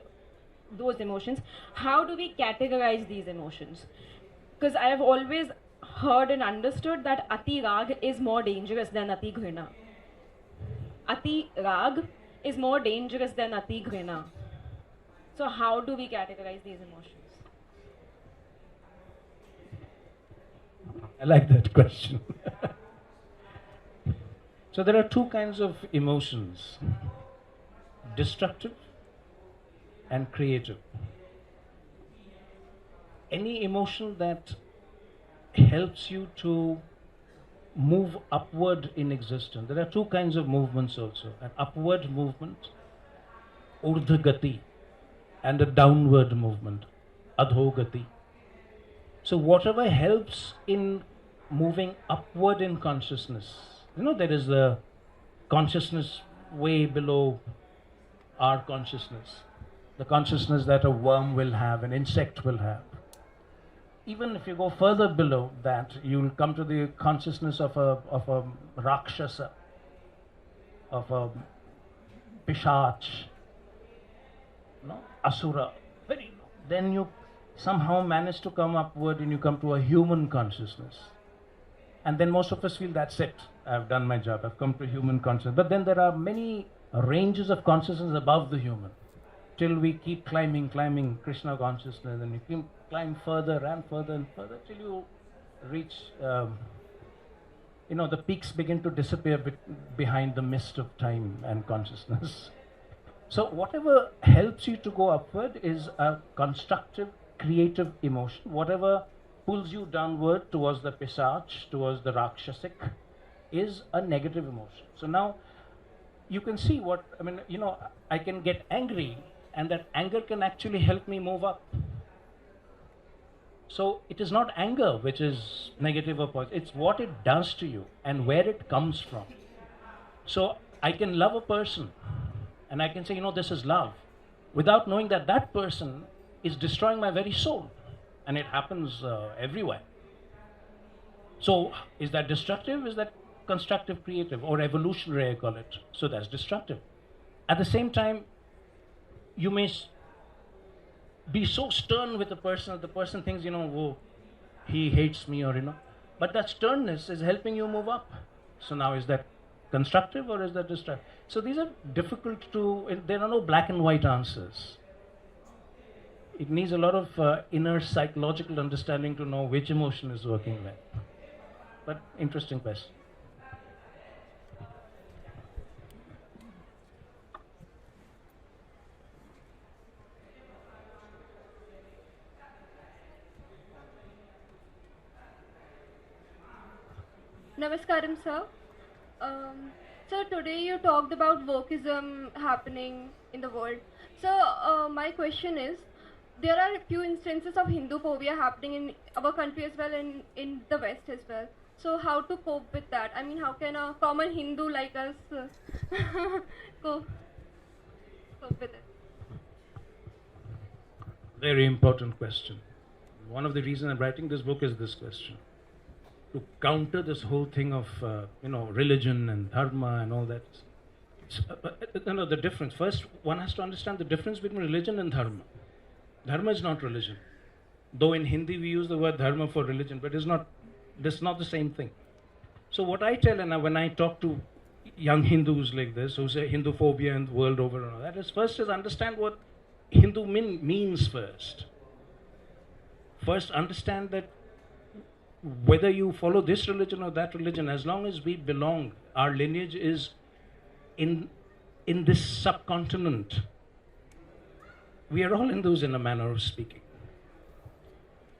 those emotions, how do we categorize these emotions? Because I have always heard and understood that ati rag is more dangerous than ati ghrina. Ati rag is more dangerous than ati ghrina. So how do we categorize these emotions? I like that question. So there are two kinds of emotions, destructive and creative. Any emotion that helps you to move upward in existence. There are two kinds of movements also, an upward movement, urdhva gati, and a downward movement, adho gati. So whatever helps in moving upward in consciousness, there is the consciousness way below our consciousness, the consciousness that a worm will have, an insect will have. Even if you go further below that, you will come to the consciousness of a rakshasa, of a pishach, asura. Very low. Then you somehow manage to come upward and you come to a human consciousness. And then most of us feel that's it. I've done my job. I've come to human consciousness. But then there are many ranges of consciousness above the human. Till we keep climbing Krishna consciousness, and you keep climb further and further and further till you reach, the peaks begin to disappear behind the mist of time and consciousness. So whatever helps you to go upward is a constructive, creative emotion. Whatever pulls you downward towards the pisach, towards the rakshasic, is a negative emotion. So now you can see I can get angry, and that anger can actually help me move up. So it is not anger which is negative or positive, it's what it does to you and where it comes from. So I can love a person and I can say, this is love, without knowing that that person is destroying my very soul. And it happens everywhere. So is that destructive? Is that constructive, creative, or evolutionary, I call it? So that's destructive. At the same time, you may be so stern with the person that the person thinks, he hates me, but that sternness is helping you move up. So now is that constructive or is that destructive? So these are difficult there are no black and white answers. It needs a lot of inner psychological understanding to know which emotion is working well. But interesting question. Namaskaram, sir. Sir, today you talked about wokeism happening in the world. So, my question is, there are a few instances of Hindu phobia happening in our country as well and in the West as well. So, how to cope with that? I mean, how can a common Hindu like us cope with it? Very important question. One of the reasons I'm writing this book is this question. To counter this whole thing of religion and dharma and all that. The difference. First, one has to understand the difference between religion and dharma. Dharma is not religion. Though in Hindi we use the word dharma for religion, but it's not the same thing. So what I tell, and when I talk to young Hindus like this, who say Hindu phobia and the world over and all that, is first is understand what Hindu means first. First, understand that whether you follow this religion or that religion, as long as we belong, our lineage is in this subcontinent. We are all Hindus in a manner of speaking.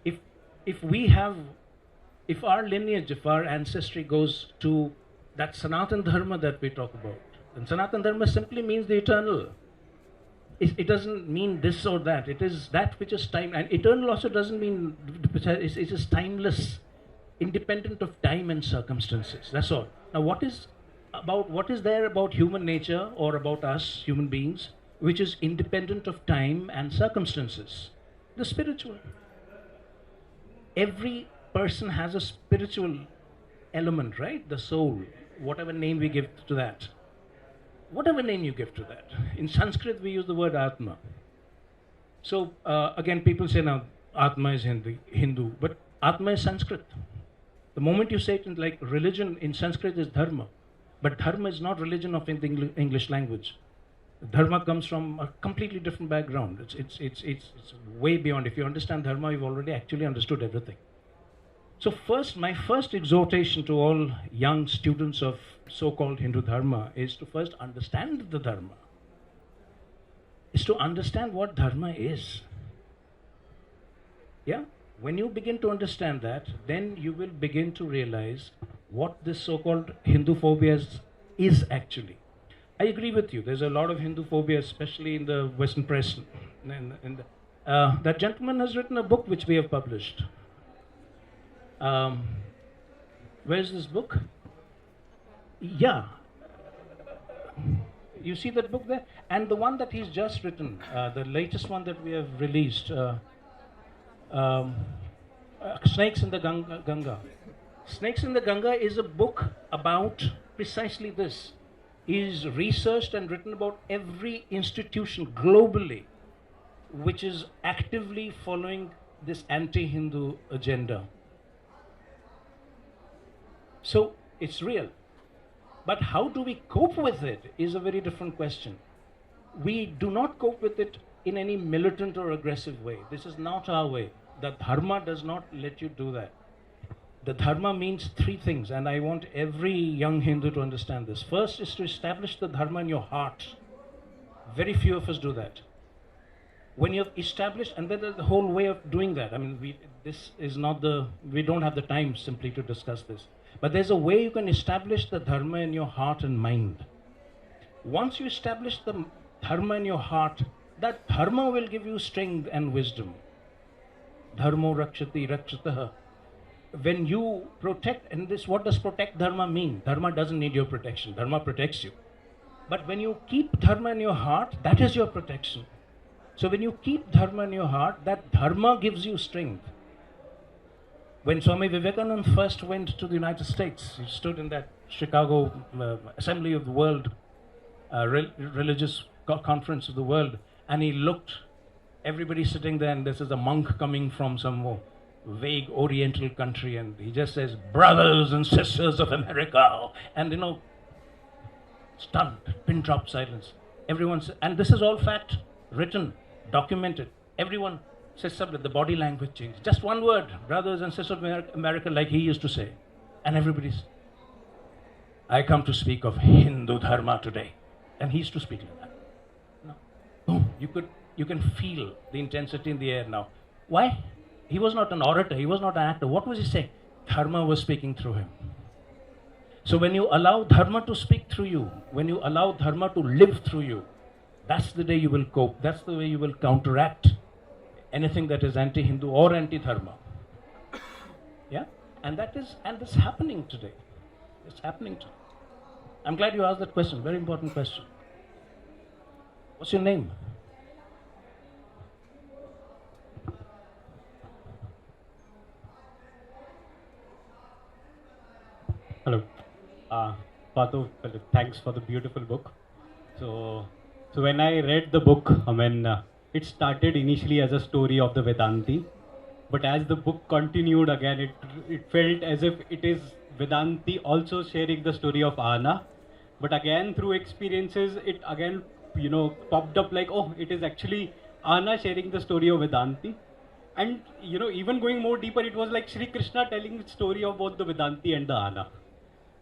If our lineage, if our ancestry goes to that Sanatan Dharma that we talk about, and Sanatan Dharma simply means the eternal. It doesn't mean this or that. It is that which is time, and eternal also doesn't mean it is timeless. independent of time and circumstances. That's all. Now, what is there about human nature or about us human beings which is independent of time and circumstances? The spiritual. Every person has a spiritual element, right? The soul, whatever name we give to that. Whatever name you give to that. In Sanskrit, we use the word Atma. So, again, people say now, Atma is Hindu, but Atma is Sanskrit. The moment you say it in like religion in Sanskrit is Dharma, but Dharma is not religion of the English language. Dharma comes from a completely different background. It's way beyond. If you understand Dharma, you've already actually understood everything. So my first exhortation to all young students of so-called Hindu Dharma is to first understand the Dharma. Is to understand what Dharma is. Yeah? When you begin to understand that, then you will begin to realize what this so-called Hindu phobia is actually. I agree with you. There's a lot of Hindu phobia, especially in the Western press. That gentleman has written a book which we have published. Where's this book? Yeah. You see that book there? And the one that he's just written, the latest one that we have released, Snakes in the Ganga. Snakes in the Ganga is a book about precisely this. He's researched and written about every institution globally which is actively following this anti-Hindu agenda. So it's real. But how do we cope with it is a very different question. We do not cope with it in any militant or aggressive way. This is not our way. The Dharma does not let you do that. The Dharma means three things, and I want every young Hindu to understand this. First is to establish the Dharma in your heart. Very few of us do that. When you have established, and there's the whole way of doing that. I mean, we don't have the time simply to discuss this. But there's a way you can establish the Dharma in your heart and mind. Once you establish the Dharma in your heart, that Dharma will give you strength and wisdom. Dharmo rakshati rakshataha. When you protect, and this, what does protect Dharma mean? Dharma doesn't need your protection. Dharma protects you. But when you keep Dharma in your heart, that is your protection. So when you keep Dharma in your heart, that Dharma gives you strength. When Swami Vivekananda first went to the United States, he stood in that Chicago Assembly of the World, religious conference of the world, and he looked, everybody sitting there, and this is a monk coming from some vague oriental country, and he just says, brothers and sisters of America, and stunned, pin drop silence. And this is all fact, written, documented. Everyone says something, the body language changed. Just one word, brothers and sisters of America, like he used to say. And everybody's, I come to speak of Hindu Dharma today. And he used to speak like that. No. Boom, you can feel the intensity in the air now. Why? He was not an orator, he was not an actor. What was he saying? Dharma was speaking through him. So when you allow Dharma to speak through you, when you allow Dharma to live through you, that's the day you will cope. That's the way you will counteract anything that is anti-Hindu or anti-Dharma. Yeah? And this is happening today. It's happening today. I'm glad you asked that question. Very important question. What's your name? Hello. Partho, thanks for the beautiful book. So when I read the book, it started initially as a story of the Vedanti, but as the book continued again, it felt as if it is Vedanti also sharing the story of Anna, but again through experiences, it again popped up like, oh, it is actually Anna sharing the story of Vedanti. And even going more deeper, it was like Sri Krishna telling the story of both the Vedanti and the Anna.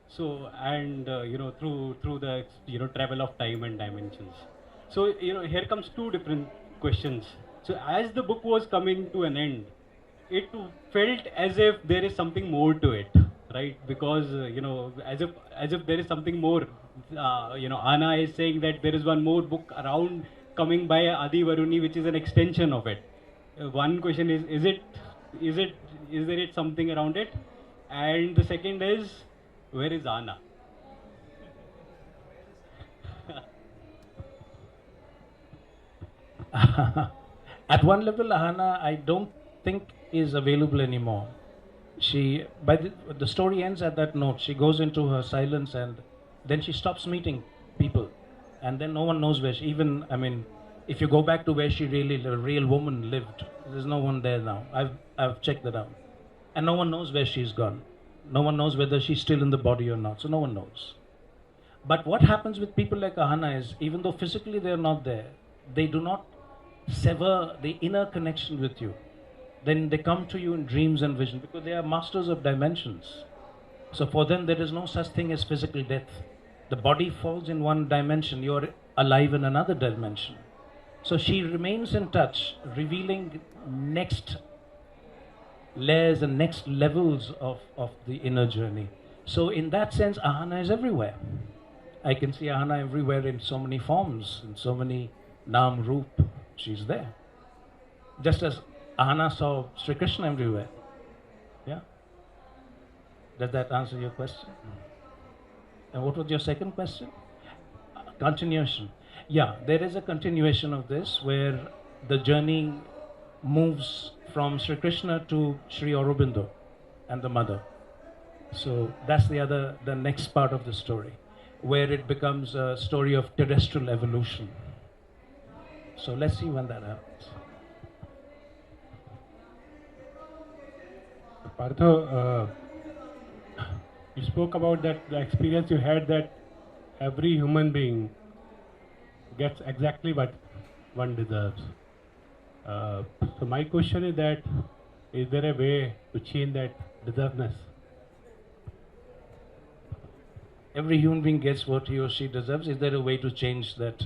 So, and through the travel of time and dimensions. So here comes two different questions. So as the book was coming to an end, it felt as if there is something more to it, right? Because as if there is something more. Anna is saying that there is one more book around coming by Adi Varuni, which is an extension of it. One question is there something around it? And the second is, where is Anna? At one level, Ahana, I don't think is available anymore. The story ends at that note. She goes into her silence and then she stops meeting people, and then no one knows where she. Even I mean, if you go back to where she really, the real woman lived, there's no one there now. I've checked that out, and no one knows where she's gone. No one knows whether she's still in the body or not. So no one knows. But what happens with people like Ahana is, even though physically they're not there, they do not sever the inner connection with you. Then they come to you in dreams and vision because they are masters of dimensions. So for them, there is no such thing as physical death. The body falls in one dimension, you're alive in another dimension. So she remains in touch, revealing next layers and next levels of the inner journey. So in that sense, Ahana is everywhere. I can see Ahana everywhere in so many forms, in so many Nam Roop. She's there. Just as Ahana saw Sri Krishna everywhere. Yeah? Does that answer your question? And what was your second question? Continuation. Yeah, there is a continuation of this where the journey moves from Sri Krishna to Sri Aurobindo and the mother. So that's the next part of the story, where it becomes a story of terrestrial evolution. So let's see when that happens. Partho, you spoke about that the experience you had that every human being gets exactly what one deserves. So my question is that, is there a way to change that deservedness? Every human being gets what he or she deserves. Is there a way to change that?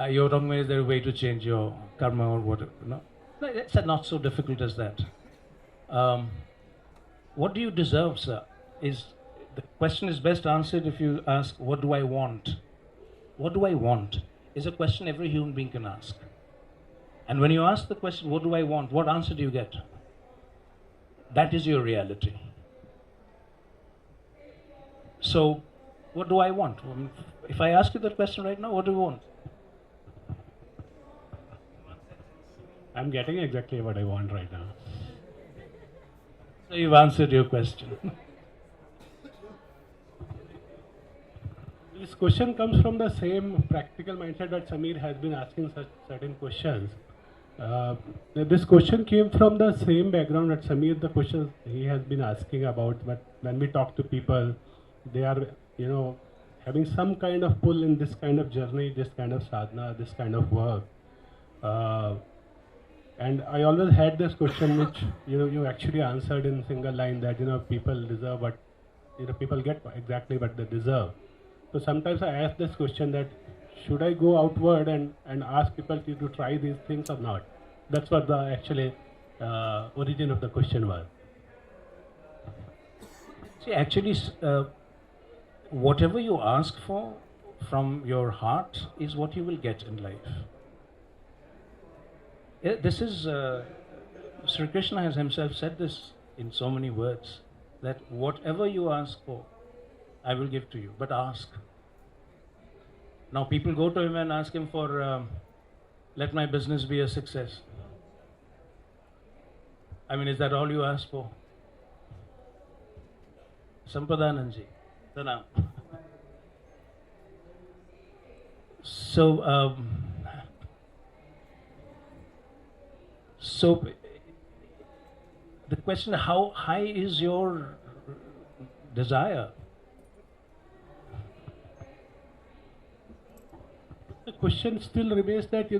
You're talking about, is there a way to change your karma or whatever? No, it's not so difficult as that. What do you deserve, sir? The question is best answered if you ask, what do I want? What do I want? Is a question every human being can ask. And when you ask the question, what do I want? What answer do you get? That is your reality. So, what do I want? If I ask you that question right now, what do you want? I'm getting exactly what I want right now. So you've answered your question. This question comes from the same practical mindset that Samir has been asking such certain questions. This question came from the same background that Samir, the questions he has been asking about. But when we talk to people, they are, having some kind of pull in this kind of journey, this kind of sadhana, this kind of work. And I always had this question, which you actually answered in single line, that people deserve what people get exactly what they deserve. So sometimes I ask this question that should I go outward and ask people to try these things or not? That's what the actually origin of the question was. See, actually, whatever you ask for from your heart is what you will get in life. This is, Sri Krishna has himself said this in so many words, that whatever you ask for, I will give to you, but ask. Now people go to him and ask him for, let my business be a success. I mean, is that all you ask for? Sampadananji, Pranam. So, the question, how high is your desire? The question still remains that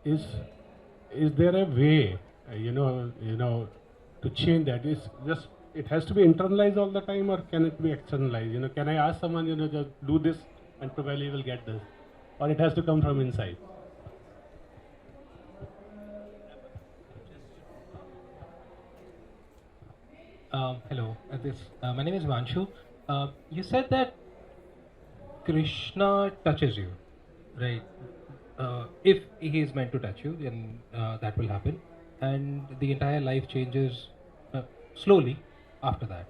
is there a way to change that? Is just it has to be internalized all the time, or can it be externalized? Can I ask someone just do this and probably will get this, or it has to come from inside? Hello, my name is Vanshu. You said that Krishna touches you, right? If he is meant to touch you, then that will happen, and the entire life changes slowly after that.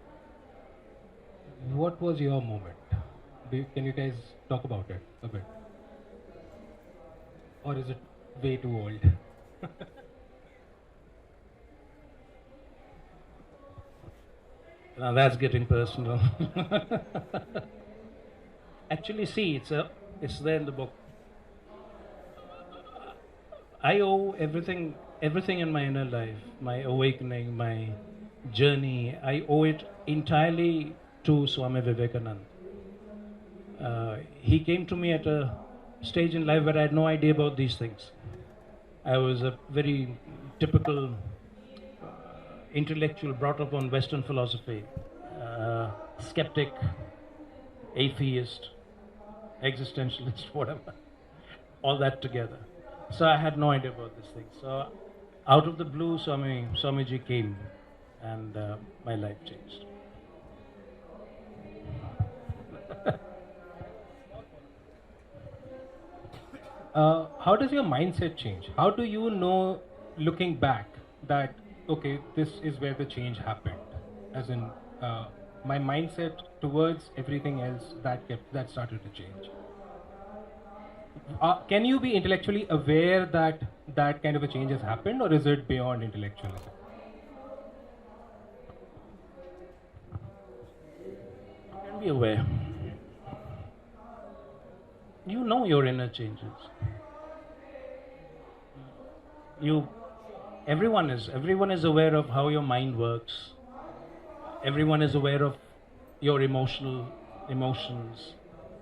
What was your moment? Can you guys talk about it a bit? Or is it way too old? Now that's getting personal. Actually, see, it's there in the book. I owe everything in my inner life, my awakening, my journey. I owe it entirely to Swami Vivekananda. He came to me at a stage in life where I had no idea about these things. I was a very typical intellectual brought up on Western philosophy, skeptic, atheist, existentialist, whatever, all that together. So I had no idea about this thing. So out of the blue, Swamiji came, and my life changed. How does your mindset change? How do you know, looking back, that okay, this is where the change happened? As in, my mindset towards everything else that started to change. Can you be intellectually aware that that kind of a change has happened, or is it beyond intellectualism? You can be aware. You know your inner changes. Everyone is aware of how your mind works. Everyone is aware of your emotions,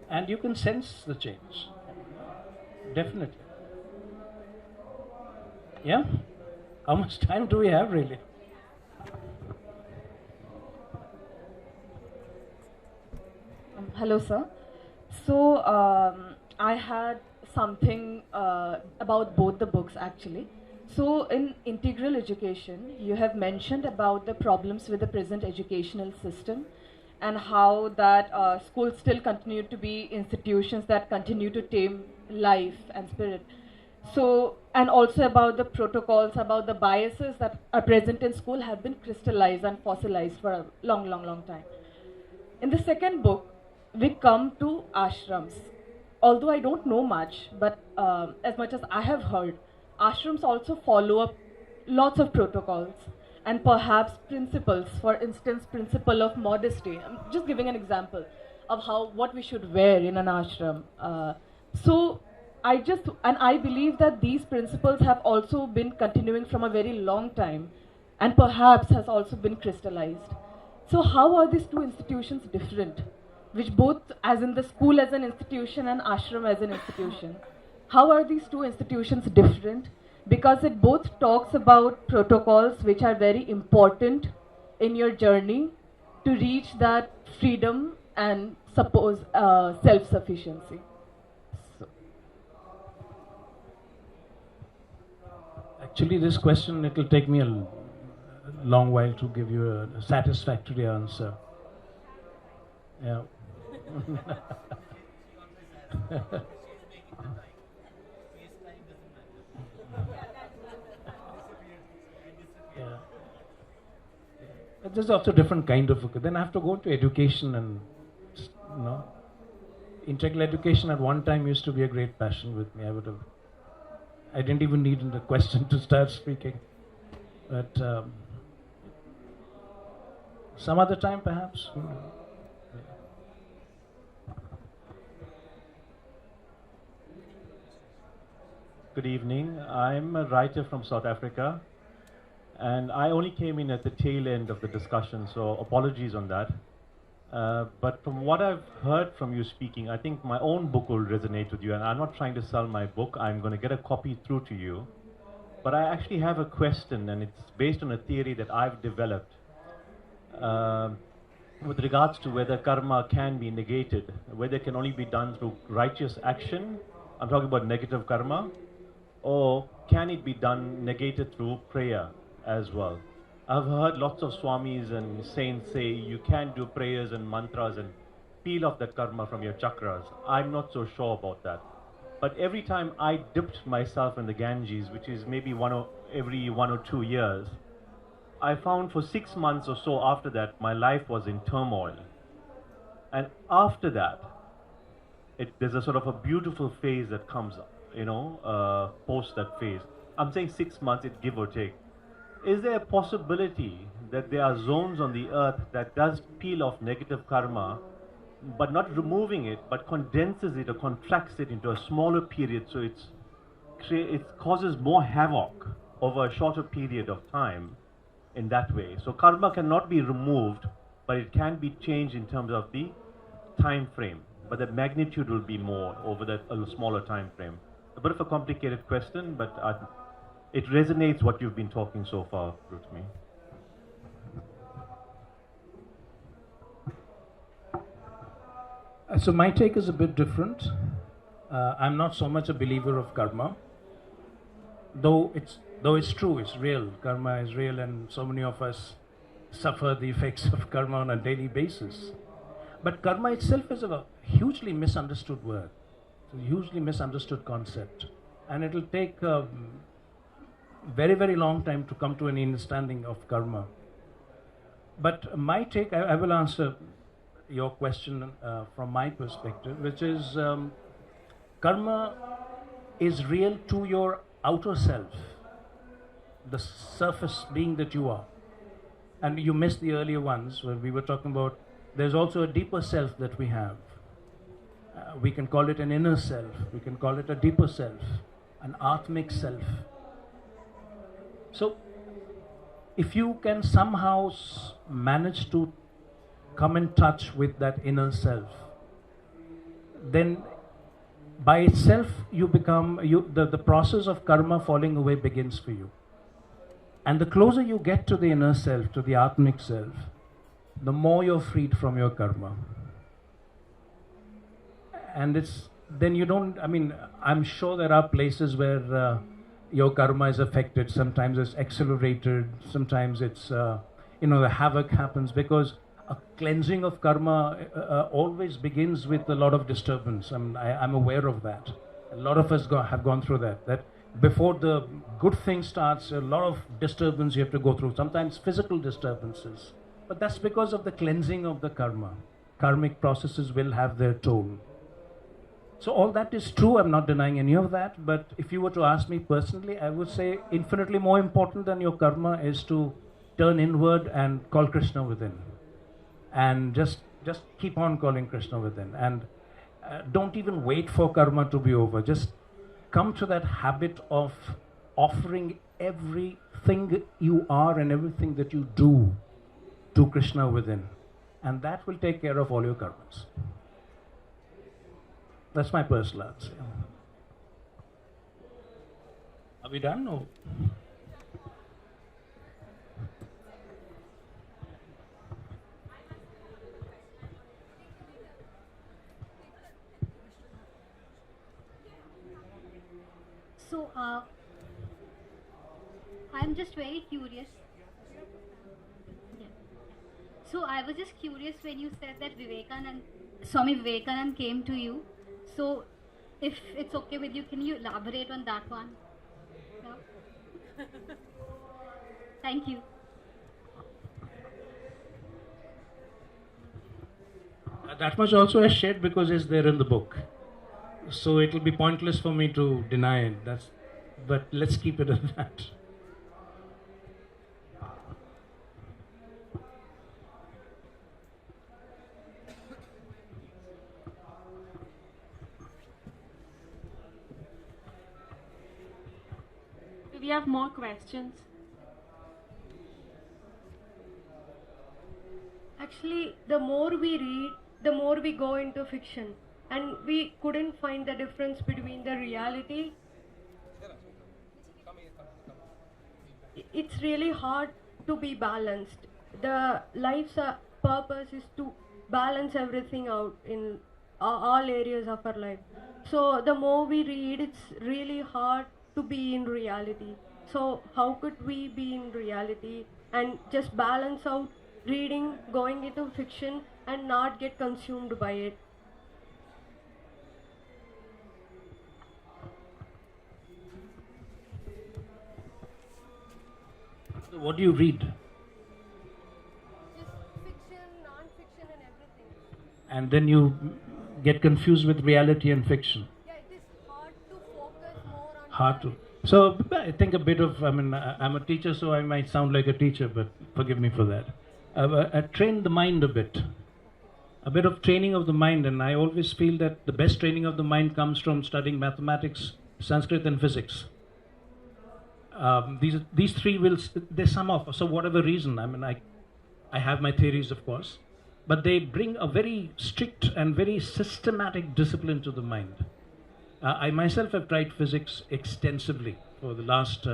and you can sense the change. Definitely. Yeah? How much time do we have, really? Hello, sir. So, I had something about both the books actually. So, in integral education, you have mentioned about the problems with the present educational system and how that schools still continue to be institutions that continue to tame life and spirit. So, and also about the protocols, about the biases that are present in school have been crystallized and fossilized for a long, long, long time. In the second book, we come to ashrams. Although I don't know much, but as much as I have heard, ashrams also follow up lots of protocols and perhaps principles. For instance, principle of modesty. I'm just giving an example of how what we should wear in an ashram. So I believe that these principles have also been continuing from a very long time, and perhaps has also been crystallized. So how are these two institutions different? Which both, as in the school as an institution and ashram as an institution, how are these two institutions different? Because it both talks about protocols which are very important in your journey to reach that freedom and suppose self-sufficiency. So. Actually, this question, it will take me a long while to give you a satisfactory answer. Yeah. Yeah. There's also different kind of. Then I have to go to education, and integral education at one time used to be a great passion with me. I didn't even need the question to start speaking, but some other time perhaps. Good evening. I'm a writer from South Africa, and I only came in at the tail end of the discussion, so apologies on that. But from what I've heard from you speaking, I think my own book will resonate with you, and I'm not trying to sell my book. I'm going to get a copy through to you. But I actually have a question, and it's based on a theory that I've developed with regards to whether karma can be negated, whether it can only be done through righteous action. I'm talking about negative karma. Or can it be done, negated through prayer as well? I've heard lots of swamis and saints say you can do prayers and mantras and peel off that karma from your chakras. I'm not so sure about that. But every time I dipped myself in the Ganges, which is maybe every 1 or 2 years, I found for 6 months or so after that, my life was in turmoil. And after that, there's a sort of a beautiful phase that comes, post that phase. I'm saying 6 months, it give or take. Is there a possibility that there are zones on the earth that does peel off negative karma, but not removing it, but condenses it or contracts it into a smaller period, so it causes more havoc over a shorter period of time in that way? So karma cannot be removed, but it can be changed in terms of the time frame, but the magnitude will be more over that smaller time frame. A bit of a complicated question, but it resonates what you've been talking so far through to me. So my take is a bit different. I'm not so much a believer of karma, though it's true, it's real. Karma is real, and so many of us suffer the effects of karma on a daily basis. But karma itself is a hugely misunderstood word, it's a hugely misunderstood concept, and it'll take a very, very long time to come to an understanding of karma. But my take, I will answer your question from my perspective, which is karma is real to your outer self, the surface being that you are. And you missed the earlier ones where we were talking about there's also a deeper self that we have. We can call it an inner self, we can call it a deeper self, an atmic self. So if you can somehow manage to come in touch with that inner self, then by itself you become, the process of karma falling away begins for you. And the closer you get to the inner self, to the atmic self, the more you're freed from your karma. And then you don't, I'm sure there are places where your karma is affected. Sometimes it's accelerated, sometimes it's, the havoc happens, because a cleansing of karma always begins with a lot of disturbance. I'm aware of that. A lot of us have gone through that before the good thing starts, a lot of disturbance you have to go through, sometimes physical disturbances. But that's because of the cleansing of the karma. Karmic processes will have their toll. So all that is true, I'm not denying any of that, but if you were to ask me personally, I would say infinitely more important than your karma is to turn inward and call Krishna within. And just keep on calling Krishna within. And don't even wait for karma to be over. Just come to that habit of offering everything you are and everything that you do to Krishna within. And that will take care of all your karmas. That's my personal answer. Are we done? Or? So, I'm just very curious. Yeah. So, I was just curious when you said that Swami Vivekanand came to you. So, if it's okay with you, can you elaborate on that one? No? Thank you. That much also is shared because it's there in the book. So it will be pointless for me to deny it. But let's keep it at that. Do we have more questions? Actually, the more we read, the more we go into fiction. And we couldn't find the difference between the reality. It's really hard to be balanced. The life's purpose is to balance everything out in all areas of our life. So the more we read, it's really hard to be in reality. So how could we be in reality and just balance out reading, going into fiction, and not get consumed by it? What do you read? and then you get confused with reality and fiction. Yeah, it is hard to focus more on Hard to. So I think a bit of, I'm a teacher, so I might sound like a teacher, but forgive me for that. I trained the mind a bit of training of the mind, and I always feel that the best training of the mind comes from studying mathematics, Sanskrit, and physics. These three they sum up. So whatever reason, I have my theories, of course, but they bring a very strict and very systematic discipline to the mind. I myself have tried physics extensively for the last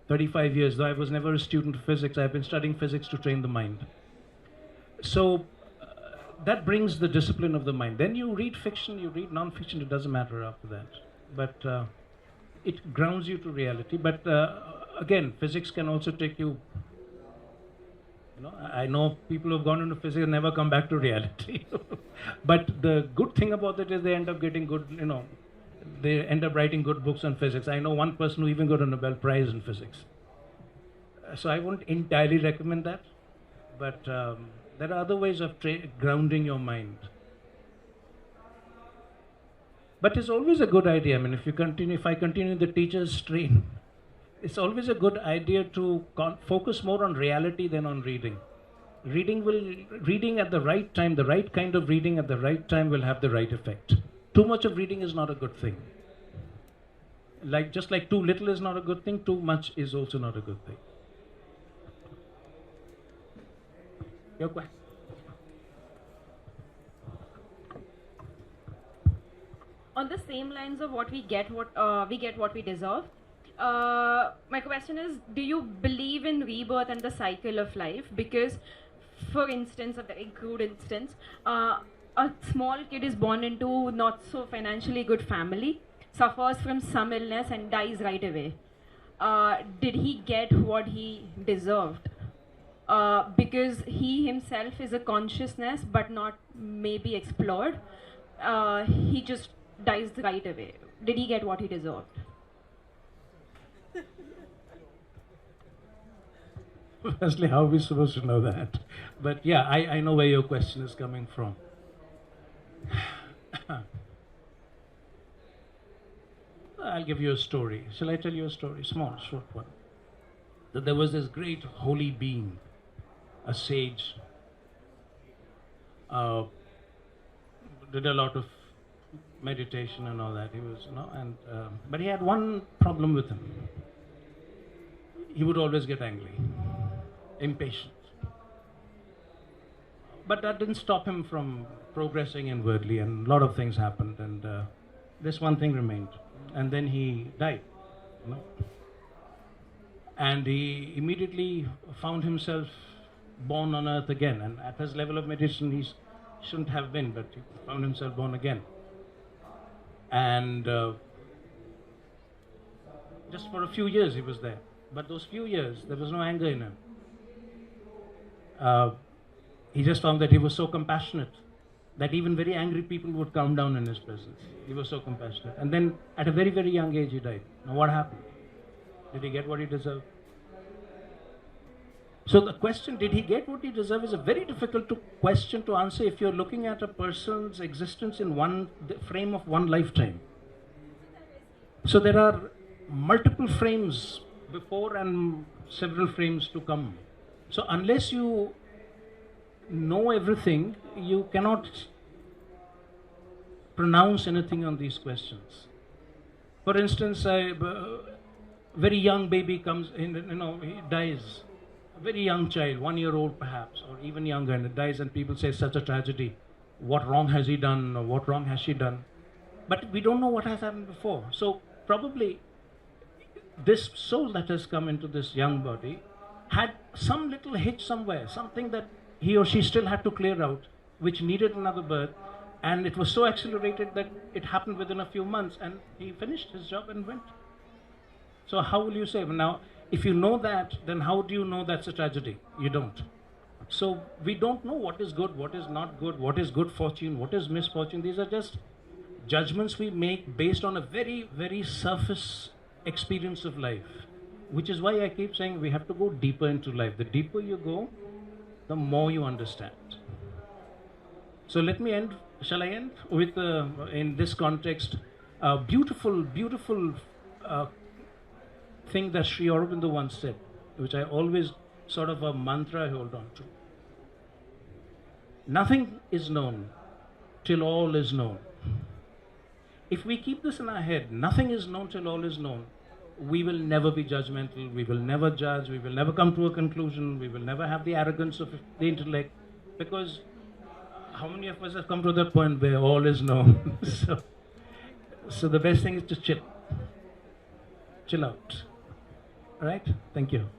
35 years. Though I was never a student of physics, I've been studying physics to train the mind. So that brings the discipline of the mind. Then you read fiction, you read non-fiction, it doesn't matter after that. But it grounds you to reality. But again, physics can also take you, I know people who have gone into physics and never come back to reality. But the good thing about it is they end up getting good, they end up writing good books on physics. I know one person who even got a Nobel Prize in physics. So I won't entirely recommend that, but there are other ways of grounding your mind. But it's always a good idea. If I continue the teacher's train, it's always a good idea to focus more on reality than on reading. Reading at the right time, the right kind of reading at the right time will have the right effect. Too much of reading is not a good thing. Just like too little is not a good thing, too much is also not a good thing. Your question? On the same lines of what we get what we deserve. My question is, do you believe in rebirth and the cycle of life? Because, for instance, a very crude instance, a small kid is born into not so financially good family, suffers from some illness and dies right away. Did he get what he deserved? Because he himself is a consciousness but not maybe explored. He just dies right away. Did he get what he deserved? Firstly, how are we supposed to know that? But yeah, I know where your question is coming from. I'll give you a story. Shall I tell you a story? Small, short one. That there was this great holy being, a sage, did a lot of meditation and all that. He was, but he had one problem with him. He would always get angry, impatient. But that didn't stop him from progressing inwardly, and a lot of things happened, and this one thing remained. And then he died. And he immediately found himself born on earth again. And at his level of meditation, he shouldn't have been, but he found himself born again. And just for a few years he was there. But those few years, there was no anger in him. He just found that he was so compassionate that even very angry people would calm down in his presence. He was so compassionate. And then at a very, very young age, he died. Now what happened? Did he get what he deserved? So the question, did he get what he deserved, is a very difficult question to answer if you're looking at a person's existence in the frame of one lifetime. So there are multiple frames before and several frames to come. So unless you know everything, you cannot pronounce anything on these questions. For instance, a very young baby comes in, he dies. A very young child, 1 year old perhaps, or even younger, and it dies, and people say, such a tragedy. What wrong has he done, or what wrong has she done? But we don't know what has happened before. So probably this soul that has come into this young body had some little hitch somewhere, something that he or she still had to clear out, which needed another birth, and it was so accelerated that it happened within a few months, and he finished his job and went. So how will you say? Now, if you know that, then how do you know that's a tragedy? You don't. So we don't know what is good, what is not good, what is good fortune, what is misfortune. These are just judgments we make based on a very, very surface experience of life, which is why I keep saying we have to go deeper into life. The deeper you go, the more you understand. So let me end. Shall I end with, in this context, a beautiful thing that Sri Aurobindo once said, which I always sort of a mantra I hold on to. Nothing is known till all is known. If we keep this in our head, nothing is known till all is known, we will never be judgmental, we will never judge, we will never come to a conclusion, we will never have the arrogance of the intellect, because how many of us have come to that point where all is known? So the best thing is to chill out. All right? Thank you.